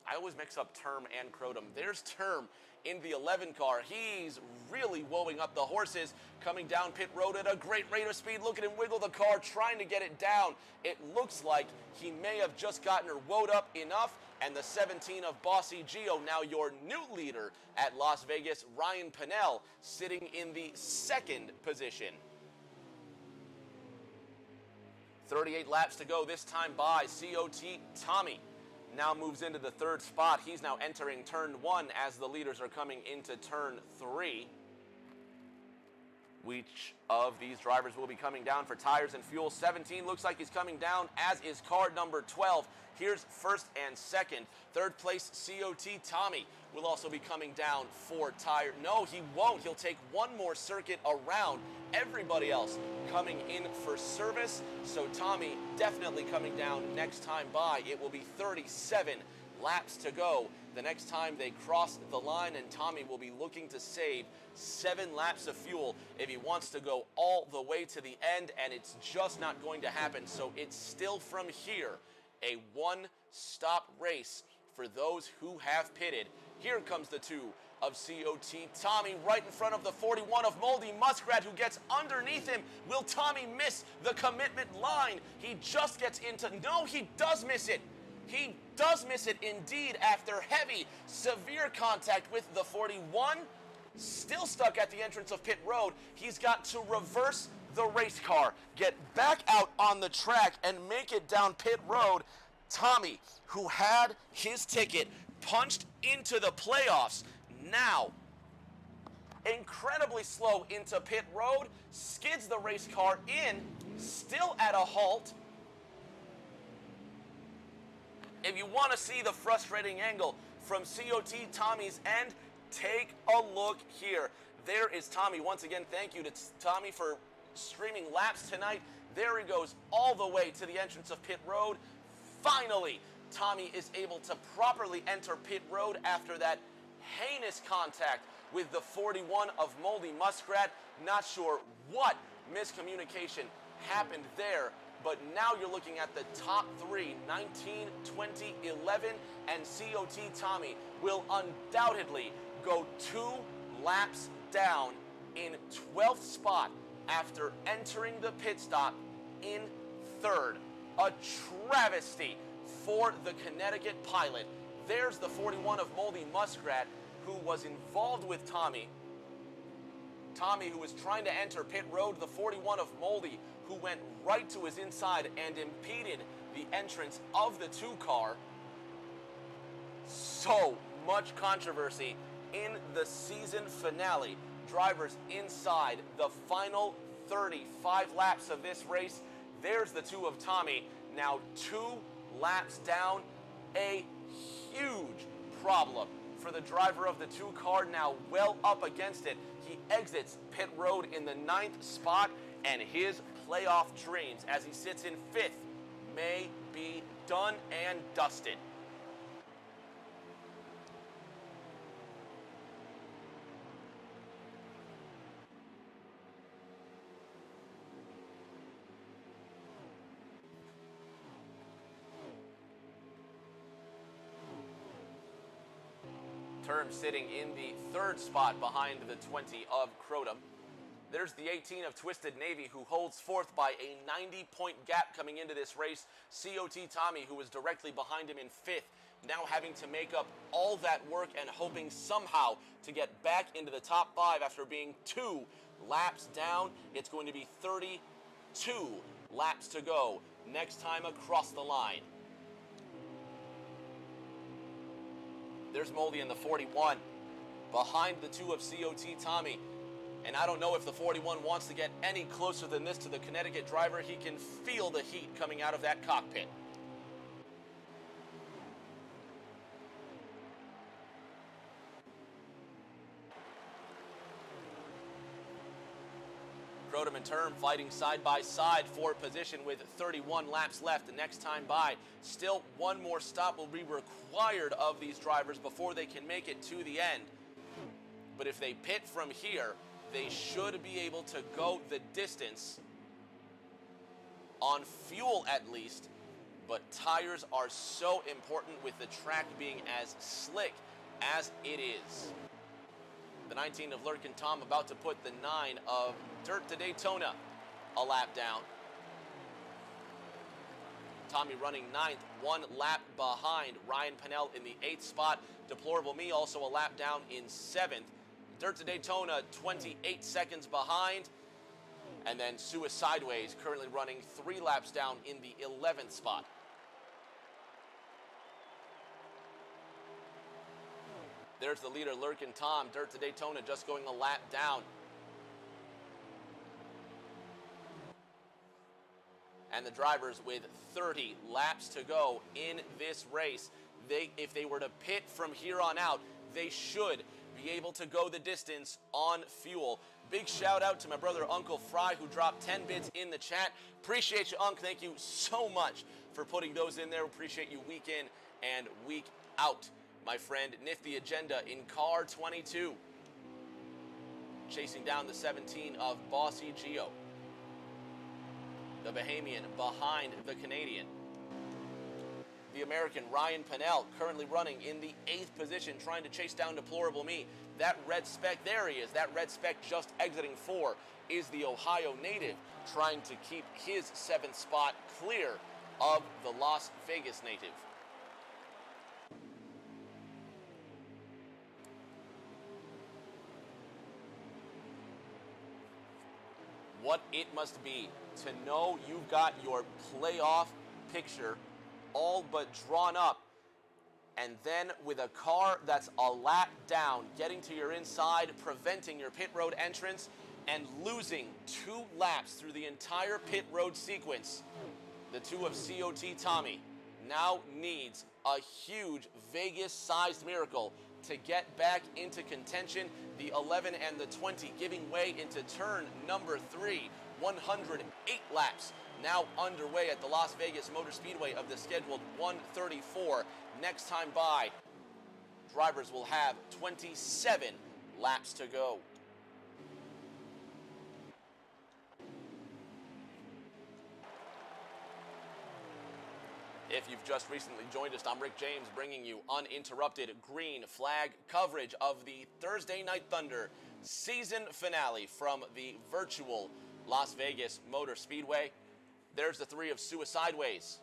I always mix up Term and Crotum. There's Term in the 11 car. He's really woeing up the horses, coming down pit road at a great rate of speed. Look at him wiggle the car, trying to get it down. It looks like he may have just gotten her woed up enough. And the 17 of Bossy Gio, now your new leader at Las Vegas, Ryan Pinnell, sitting in the second position. 38 laps to go this time by COT Tommy. Now moves into the third spot. He's now entering turn 1 as the leaders are coming into turn 3. Which of these drivers will be coming down for tires and fuel? 17 looks like he's coming down, as is car number 12. Here's first and second. Third place, COT Tommy will also be coming down for tire. No, he won't. He'll take one more circuit around. Everybody else coming in for service. So Tommy definitely coming down next time by. It will be 37 laps to go the next time they cross the line, and Tommy will be looking to save 7 laps of fuel if he wants to go all the way to the end, and it's just not going to happen. So it's still from here a one-stop race for those who have pitted. Here comes the 2 of COT Tommy right in front of the 41 of Moldy Muskrat, who gets underneath him. Will Tommy miss the commitment line? He just gets into, no, he does miss it. He does miss it indeed after heavy, severe contact with the 41. Still stuck at the entrance of pit road. He's got to reverse the race car, get back out on the track, and make it down pit road. Tommy, who had his ticket punched into the playoffs, now incredibly slow into pit road, skids the race car in, still at a halt. If you want to see the frustrating angle from COT Tommy's end, take a look here. There is Tommy. Once again, thank you to Tommy for streaming laps tonight. There he goes all the way to the entrance of pit road. Finally, Tommy is able to properly enter pit road after that heinous contact with the 41 of Moldy Muskrat. Not sure what miscommunication happened there, but now you're looking at the top 3, 19, 20, 11, and COT Tommy will undoubtedly go 2 laps down in 12th spot after entering the pit stop in 3rd. A travesty for the Connecticut pilot. There's the 41 of Moldy Muskrat, who was involved with Tommy. Tommy, who was trying to enter pit road, the 41 of Moldy, who went right to his inside and impeded the entrance of the 2 car. So much controversy in the season finale. Drivers inside the final 35 laps of this race. There's the 2 of Tommy, now 2 laps down. A huge problem for the driver of the 2 car, now well up against it. He exits pit road in the 9th spot, and his playoff dreams, as he sits in 5th, may be done and dusted. Term sitting in the 3rd spot behind the 20 of Crotum. There's the 18 of Twisted Navy, who holds 4th by a 90-point gap coming into this race. COT Tommy, who was directly behind him in 5th, now having to make up all that work and hoping somehow to get back into the top 5 after being 2 laps down. It's going to be 32 laps to go next time across the line. There's Moldy in the 41, behind the 2 of COT Tommy. And I don't know if the 41 wants to get any closer than this to the Connecticut driver. He can feel the heat coming out of that cockpit. and Term fighting side by side for position with 31 laps left. The next time by, still one more stop will be required of these drivers before they can make it to the end. But if they pit from here, they should be able to go the distance on fuel at least. But tires are so important with the track being as slick as it is. The 19 of Lurkin Tom about to put the 9 of Dirt to Daytona a lap down. Tommy running 9th, 1 lap behind Ryan Pennell in the 8th spot. Deplorable Me also a lap down in 7th. Dirt to Daytona 28 seconds behind. And then Suicideways currently running 3 laps down in the 11th spot. There's the leader, Lurkin Tom. Dirt to Daytona just going a lap down. And the drivers with 30 laps to go in this race. If they were to pit from here on out, they should be able to go the distance on fuel. Big shout out to my brother Uncle Fry, who dropped 10 bits in the chat. Appreciate you, Unc. Thank you so much for putting those in there. Appreciate you week in and week out. My friend Nifty Agenda in car 22. Chasing down the 17 of Bossy Geo. The Bahamian behind the Canadian. The American Ryan Pennell currently running in the 8th position, trying to chase down Deplorable Me. That red speck, there he is, that red speck just exiting 4 is the Ohio native, trying to keep his 7th spot clear of the Las Vegas native. What it must be to know you've got your playoff picture all but drawn up, and then with a car that's a lap down, getting to your inside, preventing your pit road entrance, and losing 2 laps through the entire pit road sequence. The 2 of COT Tommy now needs a huge Vegas-sized miracle to get back into contention. The 11 and the 20 giving way into turn number 3. 108 laps now underway at the Las Vegas Motor Speedway of the scheduled 134. Next time by, drivers will have 27 laps to go. If you've just recently joined us, I'm Rick James, bringing you uninterrupted green flag coverage of the Thursday Night Thunder season finale from the virtual Las Vegas Motor Speedway. There's the 3 of Suicideways.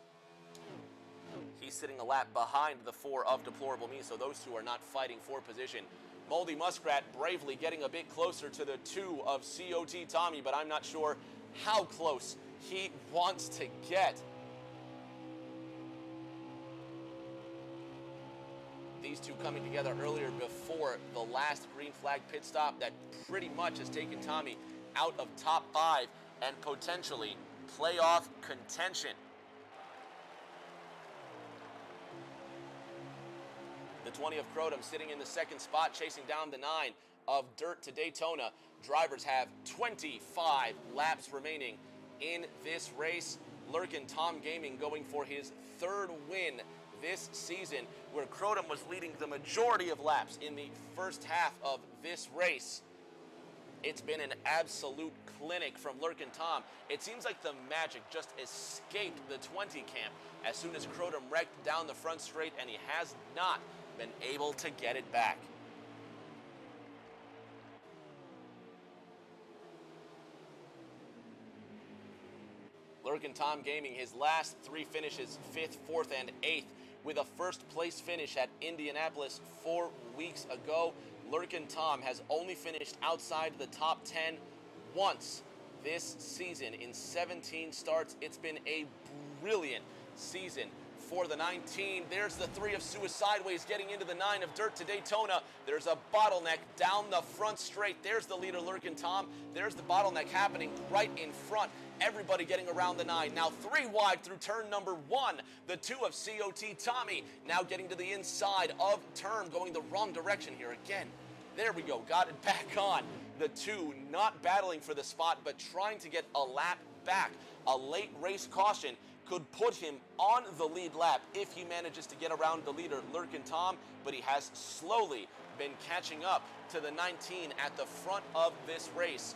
He's sitting a lap behind the 4 of Deplorable Me, so those 2 are not fighting for position. Moldy Muskrat bravely getting a bit closer to the 2 of COT Tommy, but I'm not sure how close he wants to get. These 2 coming together earlier before the last green flag pit stop that pretty much has taken Tommy out of top 5 and potentially playoff contention. The 20 of Crotum sitting in the 2nd spot, chasing down the 9 of Dirt to Daytona. Drivers have 25 laps remaining in this race. Lurkin Tom Gaming going for his 3rd win this season, where Crotum was leading the majority of laps in the first half of this race. It's been an absolute clinic from Lurkin Tom. It seems like the magic just escaped the 20 camp as soon as Crotum wrecked down the front straight, and he has not been able to get it back. Lurkin Tom Gaming, his last 3 finishes, 5th, 4th, and 8th, with a 1st place finish at Indianapolis 4 weeks ago. Lurkin Tom has only finished outside the top 10 once this season in 17 starts. It's been a brilliant season for the 19. There's the 3 of Suicideways getting into the 9 of Dirt to Daytona. There's a bottleneck down the front straight. There's the leader, Lurkin Tom. There's the bottleneck happening right in front. Everybody getting around the 9. Now 3 wide through turn number 1. The 2 of COT Tommy now getting to the inside of turn, going the wrong direction here again. There we go, got it back on. The two not battling for the spot, but trying to get a lap back. A late race caution could put him on the lead lap if he manages to get around the leader, Lurkin Tom, but he has slowly been catching up to the 19 at the front of this race.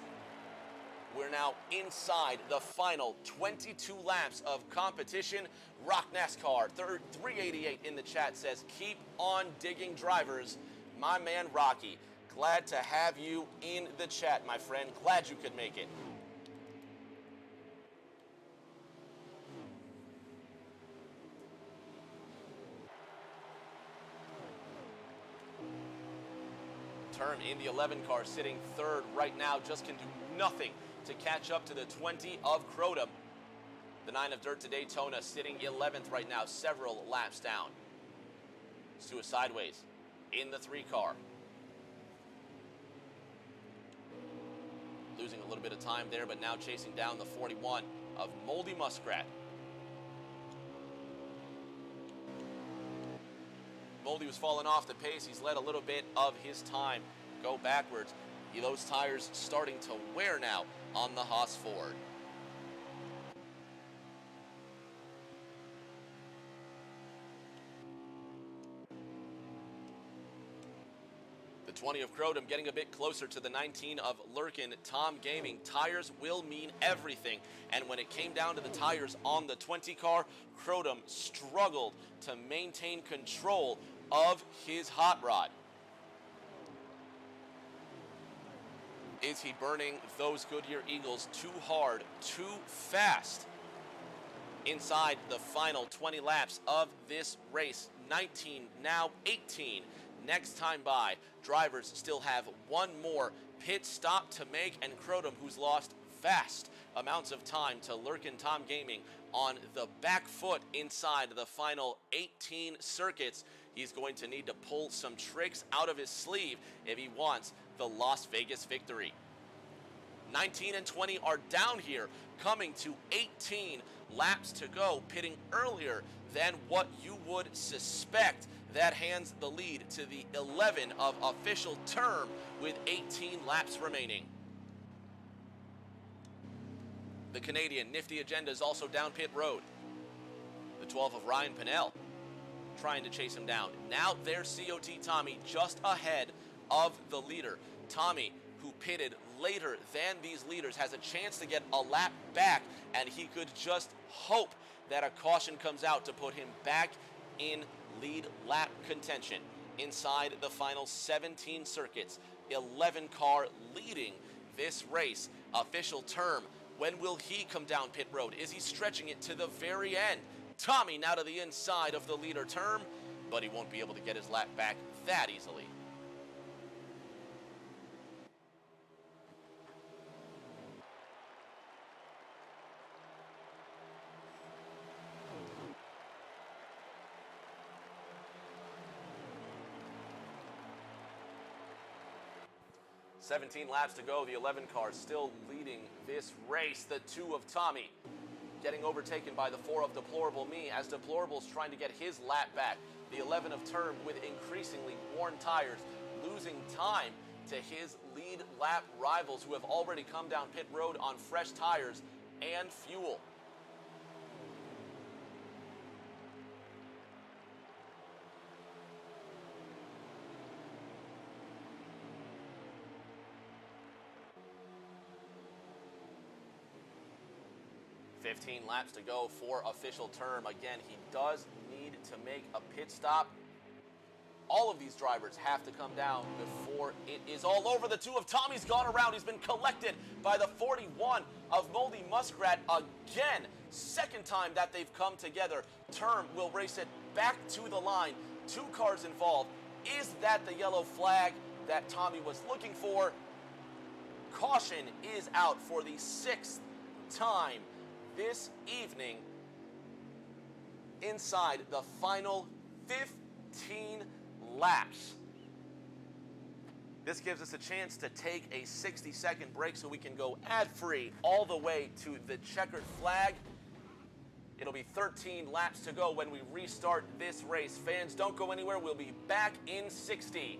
We're now inside the final 22 laps of competition. Rock NASCAR 388 in the chat says, keep on digging, drivers. My man Rocky, glad to have you in the chat, my friend. Glad you could make it. Term in the 11 car, sitting third right now, just can do nothing to catch up to the 20 of Crotum. The 9 of Dirt to Daytona sitting 11th right now, several laps down. Stua sideways in the 3 car. Losing a little bit of time there, but now chasing down the 41 of Moldy Muskrat. Moldy was falling off the pace. He's let a little bit of his time go backwards. Those tires starting to wear now on the Haas Ford. The 20 of Crotum getting a bit closer to the 19 of Lurkin Tom Gaming. Tires will mean everything. And when it came down to the tires on the 20 car, Crotum struggled to maintain control of his hot rod. Is he burning those Goodyear Eagles too hard, too fast? Inside the final 20 laps of this race, 19, now 18. Next time by, drivers still have one more pit stop to make, and Crotum, who's lost vast amounts of time to Lurkin Tom Gaming on the back foot inside the final 18 circuits. He's going to need to pull some tricks out of his sleeve if he wants the Las Vegas victory. 19 and 20 are down here, coming to 18 laps to go, pitting earlier than what you would suspect. That hands the lead to the 11 of Official Term with 18 laps remaining. The Canadian Nifty Agenda is also down pit road. The 12 of Ryan Pinnell trying to chase him down. Now there's COT Tommy just ahead of the leader. Tommy, who pitted later than these leaders, has a chance to get a lap back, and he could just hope that a caution comes out to put him back in lead lap contention. Inside the final 17 circuits, 11 car leading this race. Official Term, when will he come down pit road? Is he stretching it to the very end? Tommy now to the inside of the leader Term, but he won't be able to get his lap back that easily. $17 laps to go. The 11 car still leading this race. The 2 of Tommy getting overtaken by the 4 of Deplorable Me as Deplorable's trying to get his lap back. The 11 of Term with increasingly worn tires, losing time to his lead lap rivals who have already come down pit road on fresh tires and fuel. $15 laps to go for Official Term. Again, he does need to make a pit stop. All of these drivers have to come down before it is all over. The 2 of Tommy's gone around. He's been collected by the 41 of Moldy Muskrat again. Second time that they've come together. Term will race it back to the line. 2 cars involved. Is that the yellow flag that Tommy was looking for? Caution is out for the 6th time this evening inside the final 15 laps. This gives us a chance to take a 60-second break so we can go ad-free all the way to the checkered flag. It'll be 13 laps to go when we restart this race. Fans, don't go anywhere. We'll be back in 60.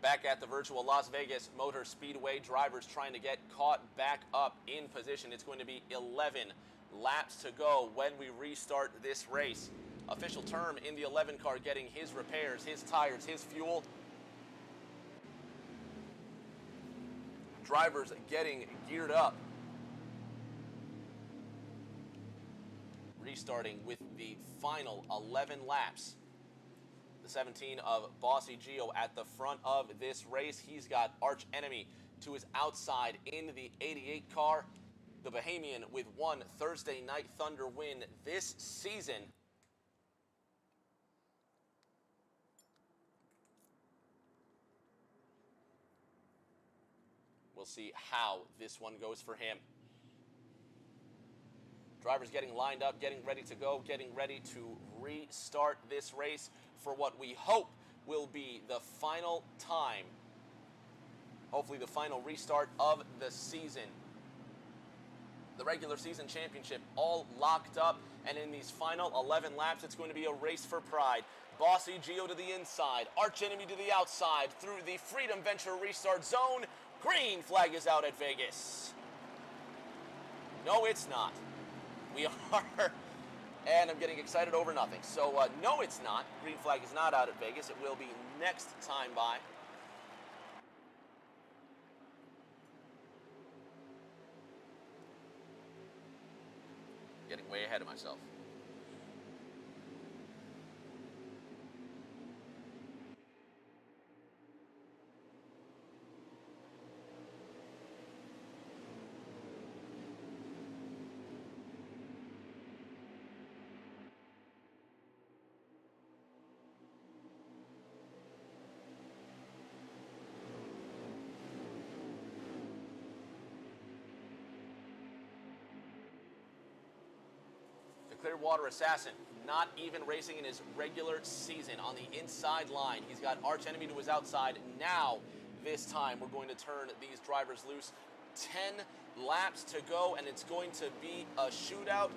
Back at the virtual Las Vegas Motor Speedway, drivers trying to get caught back up in position. It's going to be 11 laps to go when we restart this race. Official term in the 11 car getting his repairs, his tires, his fuel. Drivers getting geared up. Restarting with the final 11 laps. The 17 of Bossy Gio at the front of this race. He's got arch enemy to his outside in the 88 car. The Bahamian with one Thursday Night Thunder win this season. We'll see how this one goes for him. Drivers getting lined up, getting ready to go, getting ready to restart this race for what we hope will be the final time. Hopefully the final restart of the season. The regular season championship all locked up, and in these final 11 laps, it's going to be a race for pride. Bossy Gio to the inside, arch enemy to the outside through the Freedom Venture restart zone. Green flag is out at Vegas. No, it's not. We are, and I'm getting excited over nothing. So, no, it's not. Green flag is not out at Vegas. It will be next time by. Getting way ahead of myself. Clearwater Assassin, not even racing in his regular season on the inside line. He's got arch enemy to his outside. Now, this time, we're going to turn these drivers loose. 10 laps to go, and it's going to be a shootout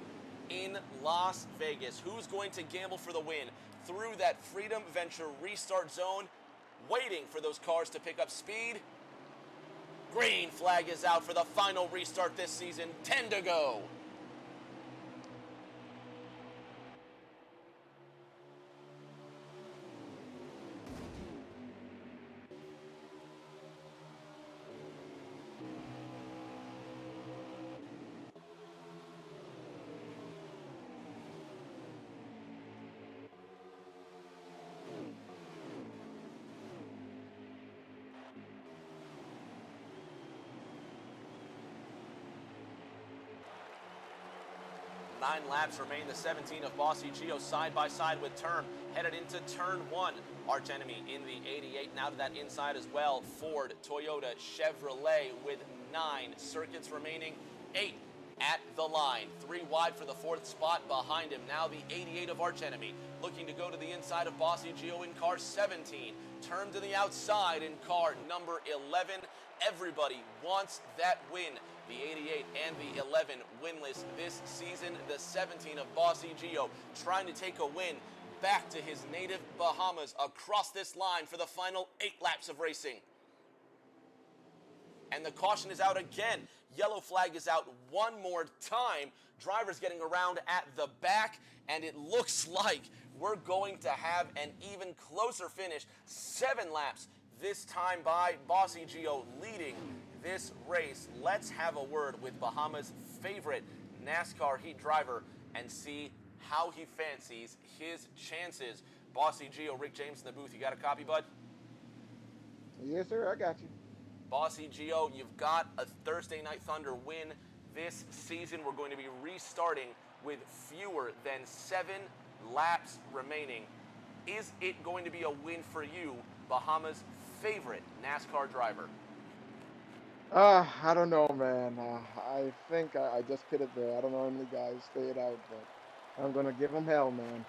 in Las Vegas. Who's going to gamble for the win through that Freedom Venture restart zone, waiting for those cars to pick up speed? Green flag is out for the final restart this season. 10 to go. Nine laps remain. The 17 of Bossy Gio side by side with Term, headed into turn one. Arch enemy in the 88, now to that inside as well. Ford, Toyota, Chevrolet with 9 circuits remaining. 8 at the line. 3 wide for the 4th spot behind him. Now the 88 of Arch enemy looking to go to the inside of Bossy Gio in car 17. Term to the outside in car number 11. Everybody wants that win. The 88 and the 11 winless this season. The 17 of Bossy Gio trying to take a win back to his native Bahamas across this line for the final 8 laps of racing. And the caution is out again. Yellow flag is out one more time. Drivers getting around at the back, and it looks like we're going to have an even closer finish. 7 laps this time by. Bossy Gio leading this race. Let's have a word with Bahamas' favorite NASCAR heat driver and see how he fancies his chances. Bossy Gio, Rick James in the booth. You got a copy, bud? Yes, sir. I got you. Bossy Gio, you've got a Thursday Night Thunder win this season. We're going to be restarting with fewer than 7 laps remaining. Is it going to be a win for you, Bahamas' favorite NASCAR driver? I don't know, man. I think I just pitted there. I don't know how many guys stayed out, but I'm going to give them hell, man.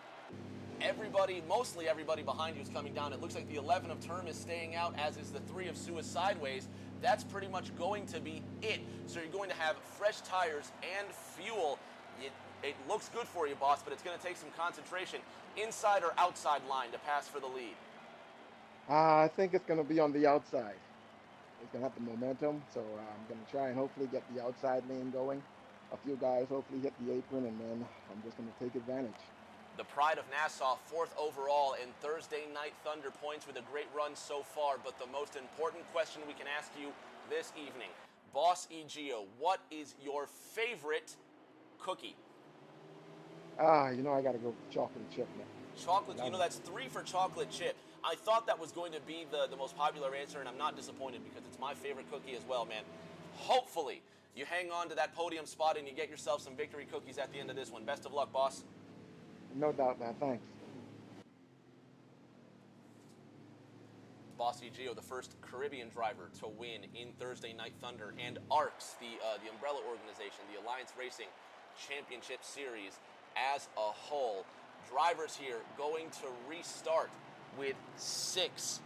Everybody, mostly everybody behind you is coming down. It looks like the 11 of Term is staying out, as is the 3 of Suicideways. That's pretty much going to be it. So you're going to have fresh tires and fuel. It looks good for you, boss, but it's going to take some concentration. Inside or outside line to pass for the lead? I think it's going to be on the outside. It's going to have the momentum, so I'm going to try and hopefully get the outside lane going. A few guys hopefully hit the apron, and then I'm just going to take advantage. The Pride of Nassau, 4th overall in Thursday Night Thunder points with a great run so far, but the most important question we can ask you this evening, Boss EGO, what is your favorite cookie? You know I got to go with chocolate chip now. Chocolate, you know, that's 3 for chocolate chip. I thought that was going to be the most popular answer, and I'm not disappointed because it's my favorite cookie as well, man. Hopefully, you hang on to that podium spot and you get yourself some victory cookies at the end of this one. Best of luck, boss. No doubt, man. Thanks. Boss EGO, the first Caribbean driver to win in Thursday Night Thunder, and ARCS, the umbrella organization, the Alliance Racing Championship Series as a whole. Drivers here going to restart with 6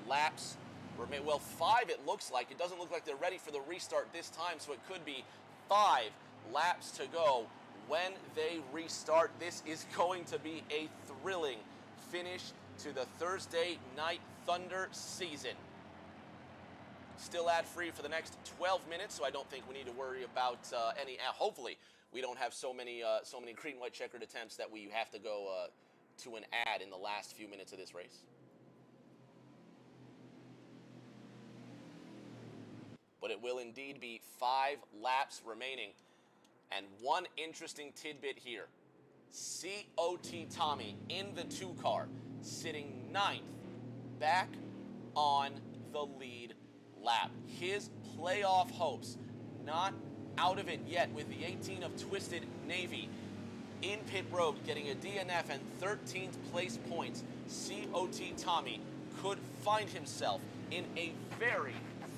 laps remain. Well, 5 it looks like. It doesn't look like they're ready for the restart this time, so it could be 5 laps to go when they restart. This is going to be a thrilling finish to the Thursday Night Thunder season. Still ad-free for the next 12 minutes, so I don't think we need to worry about any. Hopefully, we don't have so many green, white checkered attempts that we have to go to an ad in the last few minutes of this race. But it will indeed be 5 laps remaining. And one interesting tidbit here. COT Tommy in the 2 car, sitting 9th, back on the lead lap. His playoff hopes not out of it yet, with the 18 of Twisted Navy in pit road getting a DNF and 13th place points. COT Tommy could find himself in a very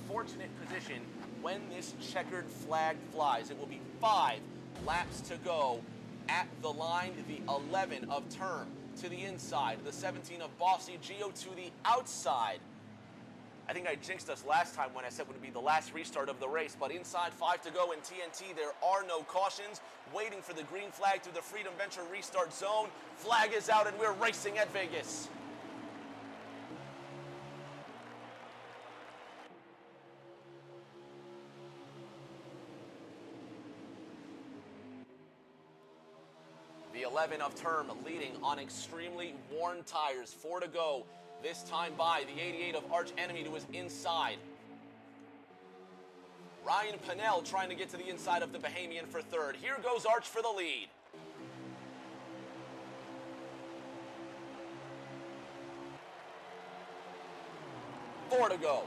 fortunate position when this checkered flag flies. It will be 5 laps to go at the line. The 11 of Term to the inside, the 17 of Boss EGO to the outside. I think I jinxed us last time when I said it would be the last restart of the race, but inside 5 to go in TNT, there are no cautions. Waiting for the green flag through the Freedom Venture restart zone. Flag is out and we're racing at Vegas. The 11 of Term leading on extremely worn tires. 4 to go. This time by the 88 of Arch Enemy to his inside. Ryan Pennell trying to get to the inside of the Bahamian for 3rd. Here goes Arch for the lead. Four to go.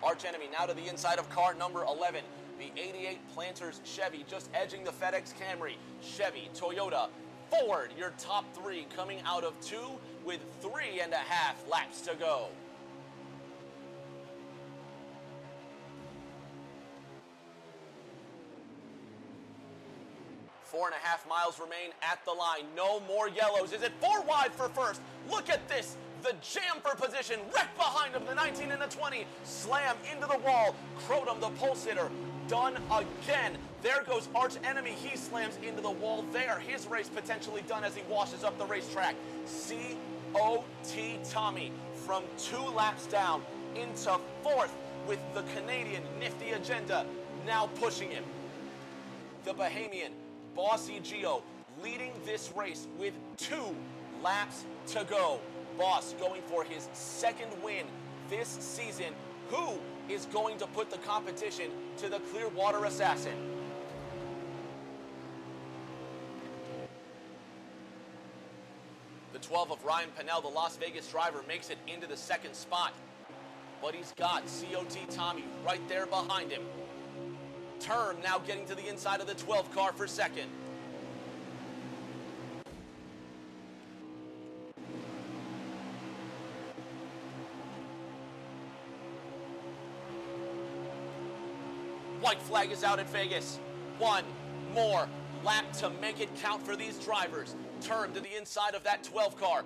Arch Enemy now to the inside of car number 11. The 88 Planters Chevy just edging the FedEx Camry. Chevy, Toyota, Ford, your top 3 coming out of 2 with 3.5 laps to go. Four and a half miles remain at the line. No more yellows. Is it 4 wide for first? Look at this. The jam for position. Wreck behind him. The 19 and the 20. Slam into the wall. Crotum, the pole sitter. Done again. There goes Arch Enemy. He slams into the wall there. His race potentially done as he washes up the racetrack. COT Tommy from 2 laps down into 4th with the Canadian nifty agenda now pushing him. The Bahamian Boss EGO leading this race with 2 laps to go. Boss going for his 2nd win this season. Who is going to put the competition to the Clearwater Assassin? The 12 of Ryan Pennell, the Las Vegas driver, makes it into the 2nd spot. But he's got COT Tommy right there behind him. Term now getting to the inside of the 12 car for 2nd. White flag is out at Vegas. 1 more lap to make it count for these drivers. Term to the inside of that 12 car.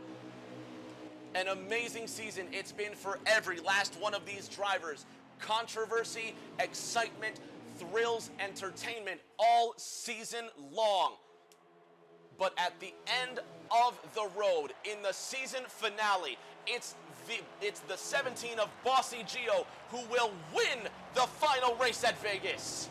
An amazing season it's been for every last one of these drivers. Controversy, excitement, thrills, entertainment all season long. But at the end of the road, in the season finale, it's it's the 17 of Bossy Gio who will win the final race at Vegas.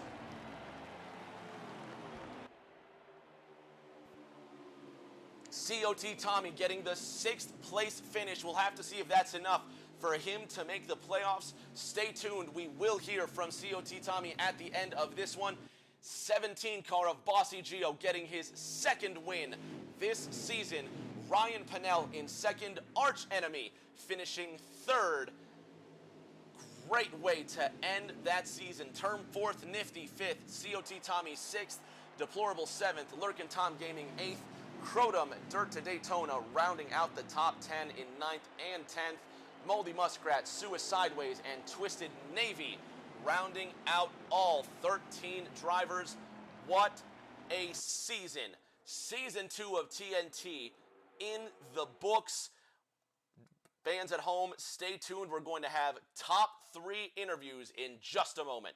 COT Tommy getting the 6th place finish. We'll have to see if that's enough for him to make the playoffs. Stay tuned. We will hear from COT Tommy at the end of this one. 17 car of Bossy Gio getting his 2nd win this season. Ryan Pannell in 2nd, Arch Enemy finishing 3rd. Great way to end that season. Term 4th, Nifty 5th, COT Tommy 6th, Deplorable 7th, Lurkin Tom Gaming 8th, Crotum Dirt to Daytona rounding out the top 10 in 9th and 10th. Moldy Muskrat, Suicideways, and Twisted Navy rounding out all 13 drivers. What a season. Season 2 of TNT in the books. Fans at home, stay tuned. We're going to have top 3 interviews in just a moment.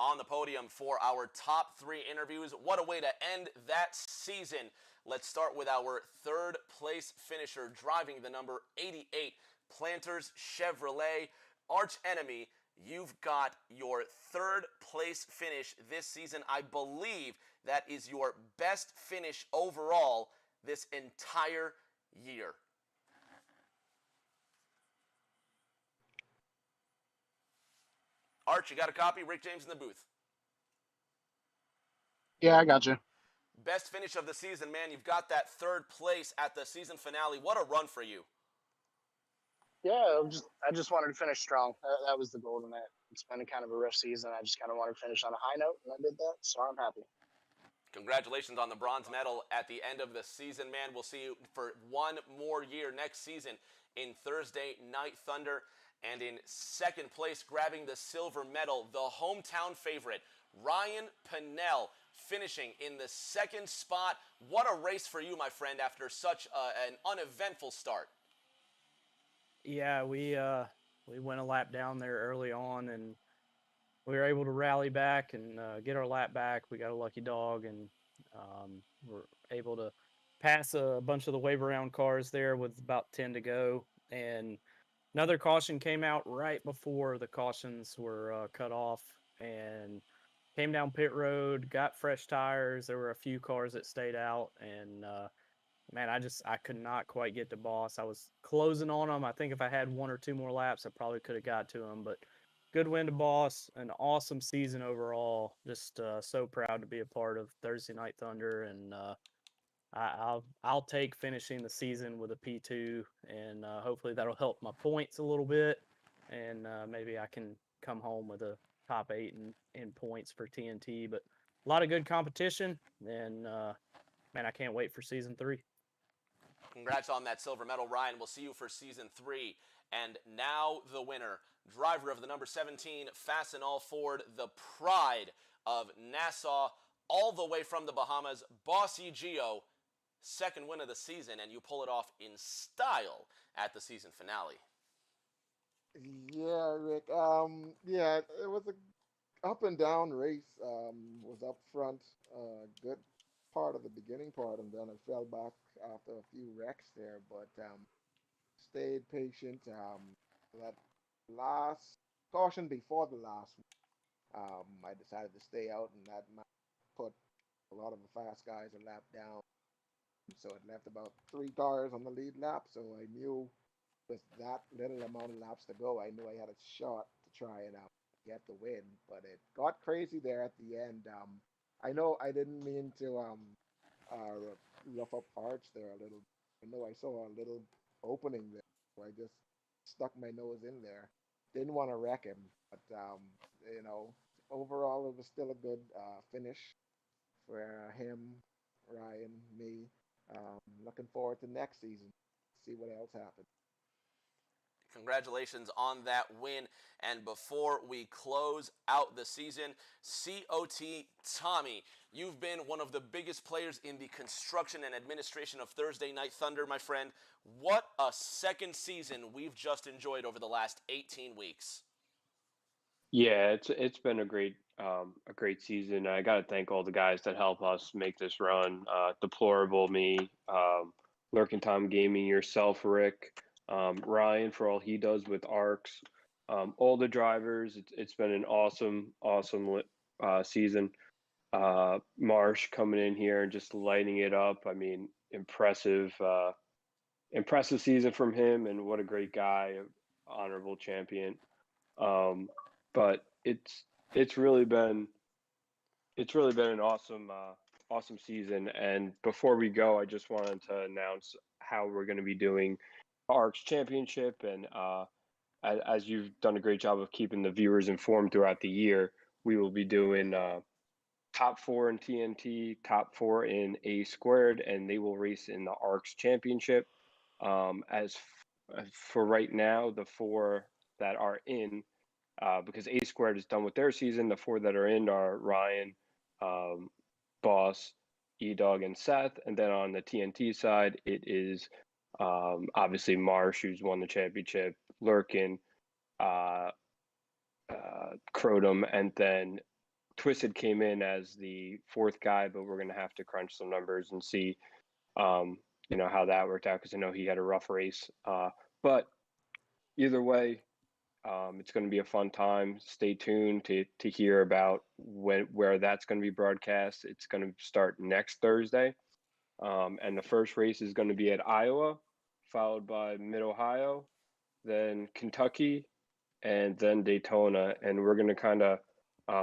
On the podium for our top 3 interviews. What a way to end that season. Let's start with our 3rd place finisher driving the number 88 Planters Chevrolet. Arch Enemy, you've got your 3rd place finish this season. I believe that is your best finish overall this entire year. Arch, you got a copy? Rick James in the booth. Yeah, I got you. Best finish of the season, man. You've got that 3rd place at the season finale. What a run for you. Yeah, I just wanted to finish strong. That was the goal tonight. It's been a kind of a rough season. I just kind of wanted to finish on a high note, and I did that, so I'm happy. Congratulations on the bronze medal at the end of the season, man. We'll see you for one more year next season in Thursday Night Thunder. And in 2nd place, grabbing the silver medal, the hometown favorite, Ryan Pannell, finishing in the 2nd spot. What a race for you, my friend, after such an uneventful start. Yeah, we went a lap down there early on, and we were able to rally back and get our lap back. We got a lucky dog, and we're able to pass a bunch of the wave around cars there with about 10 to go. And another caution came out right before the cautions were cut off, and came down pit road, got fresh tires. There were a few cars that stayed out, and man, I could not quite get to Boss. I was closing on him. I think if I had 1 or 2 more laps, I probably could have got to him. But good win to Boss. An awesome season overall. Just so proud to be a part of Thursday Night Thunder, and I'll take finishing the season with a P2, and hopefully that'll help my points a little bit, and maybe I can come home with a top 8 in points for TNT. But a lot of good competition, and man, I can't wait for season 3. Congrats on that silver medal, Ryan. We'll see you for season 3. And now the winner, driver of the number 17 Fastenal Ford, the pride of Nassau, all the way from the Bahamas, Bossy Gio, 2nd win of the season, and you pull it off in style at the season finale. Yeah, Rick. Yeah, it was a up and down race. Was up front, good part of the beginning part, and then it fell back after a few wrecks there. But stayed patient. That last caution before the last one, I decided to stay out, and that might put A lot of the fast guys are lapped down. So it left about 3 cars on the lead lap. So I knew with that little amount of laps to go, I knew I had a shot to try and get the win. But it got crazy there at the end. I know I didn't mean to rough up Arch there a little. I know I saw a little opening there, so I just stuck my nose in there. Didn't want to wreck him, but you know, overall it was still a good finish for him, Ryan, me. Looking forward to next season. See what else happens. Congratulations on that win. And before we close out the season, COT Tommy, you've been one of the biggest players in the construction and administration of Thursday Night Thunder, my friend. What a second season we've just enjoyed over the last 18 weeks. Yeah, it's been a great season. I got to thank all the guys that help us make this run. Deplorable me, Lurk and Tom Gaming, yourself, Rick, Ryan for all he does with ARCs, all the drivers. It's been an awesome season. Marsh coming in here and just lighting it up. I mean, impressive season from him, and what a great guy, honorable champion. But it's really been an awesome season. And before we go, I just wanted to announce how we're going to be doing ARCS Championship. And as you've done a great job of keeping the viewers informed throughout the year, we will be doing top 4 in TNT, top 4 in A Squared, and they will race in the ARCS Championship. For right now, the 4 that are in, because A Squared is done with their season, the 4 that are in are Ryan, Boss, E-Dog, and Seth. And then on the TNT side, it is obviously Marsh, who's won the championship, Lurkin, Crotum, and then Twisted came in as the 4th guy, but we're going to have to crunch some numbers and see, how that worked out, because I know he had a rough race. But either way, it's going to be a fun time. Stay tuned to hear about where that's going to be broadcast. It's going to start next Thursday. And the first race is going to be at Iowa, followed by Mid-Ohio, then Kentucky, and then Daytona. And we're going to kind of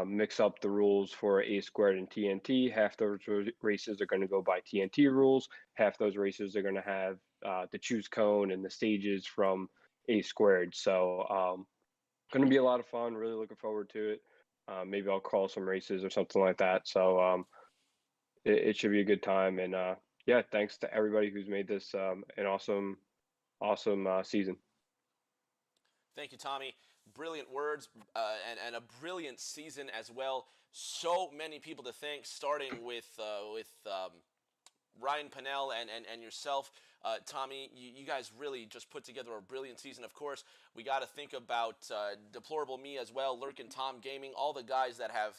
mix up the rules for A Squared and TNT. Half those races are going to go by TNT rules. Half those races are going to have the choose cone and the stages from A Squared. So going to be a lot of fun. Really looking forward to it. Maybe I'll call some races or something like that. So it should be a good time. And yeah, thanks to everybody who's made this an awesome season. Thank you, Tommy. Brilliant words and a brilliant season as well. So many people to thank, starting with Ryan Pennell and yourself. Tommy, you guys really just put together a brilliant season. Of course, we got to think about Deplorable Me as well, Lurk and Tom Gaming, all the guys that have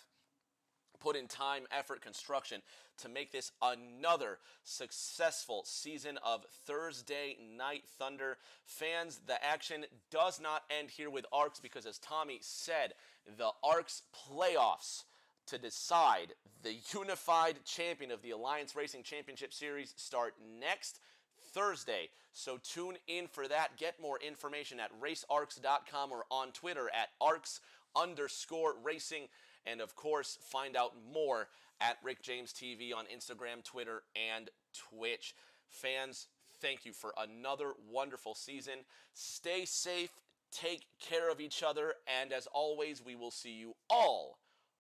put in time, effort, construction to make this another successful season of Thursday Night Thunder. Fans, the action does not end here with ARCS, because as Tommy said, the ARCS playoffs to decide the unified champion of the Alliance Racing Championship Series start next Thursday. So tune in for that. Get more information at racearcs.com or on Twitter at arcs_racing. And of course, find out more at Rick James TV on Instagram, Twitter, and Twitch. Fans, thank you for another wonderful season. Stay safe, take care of each other, and as always, we will see you all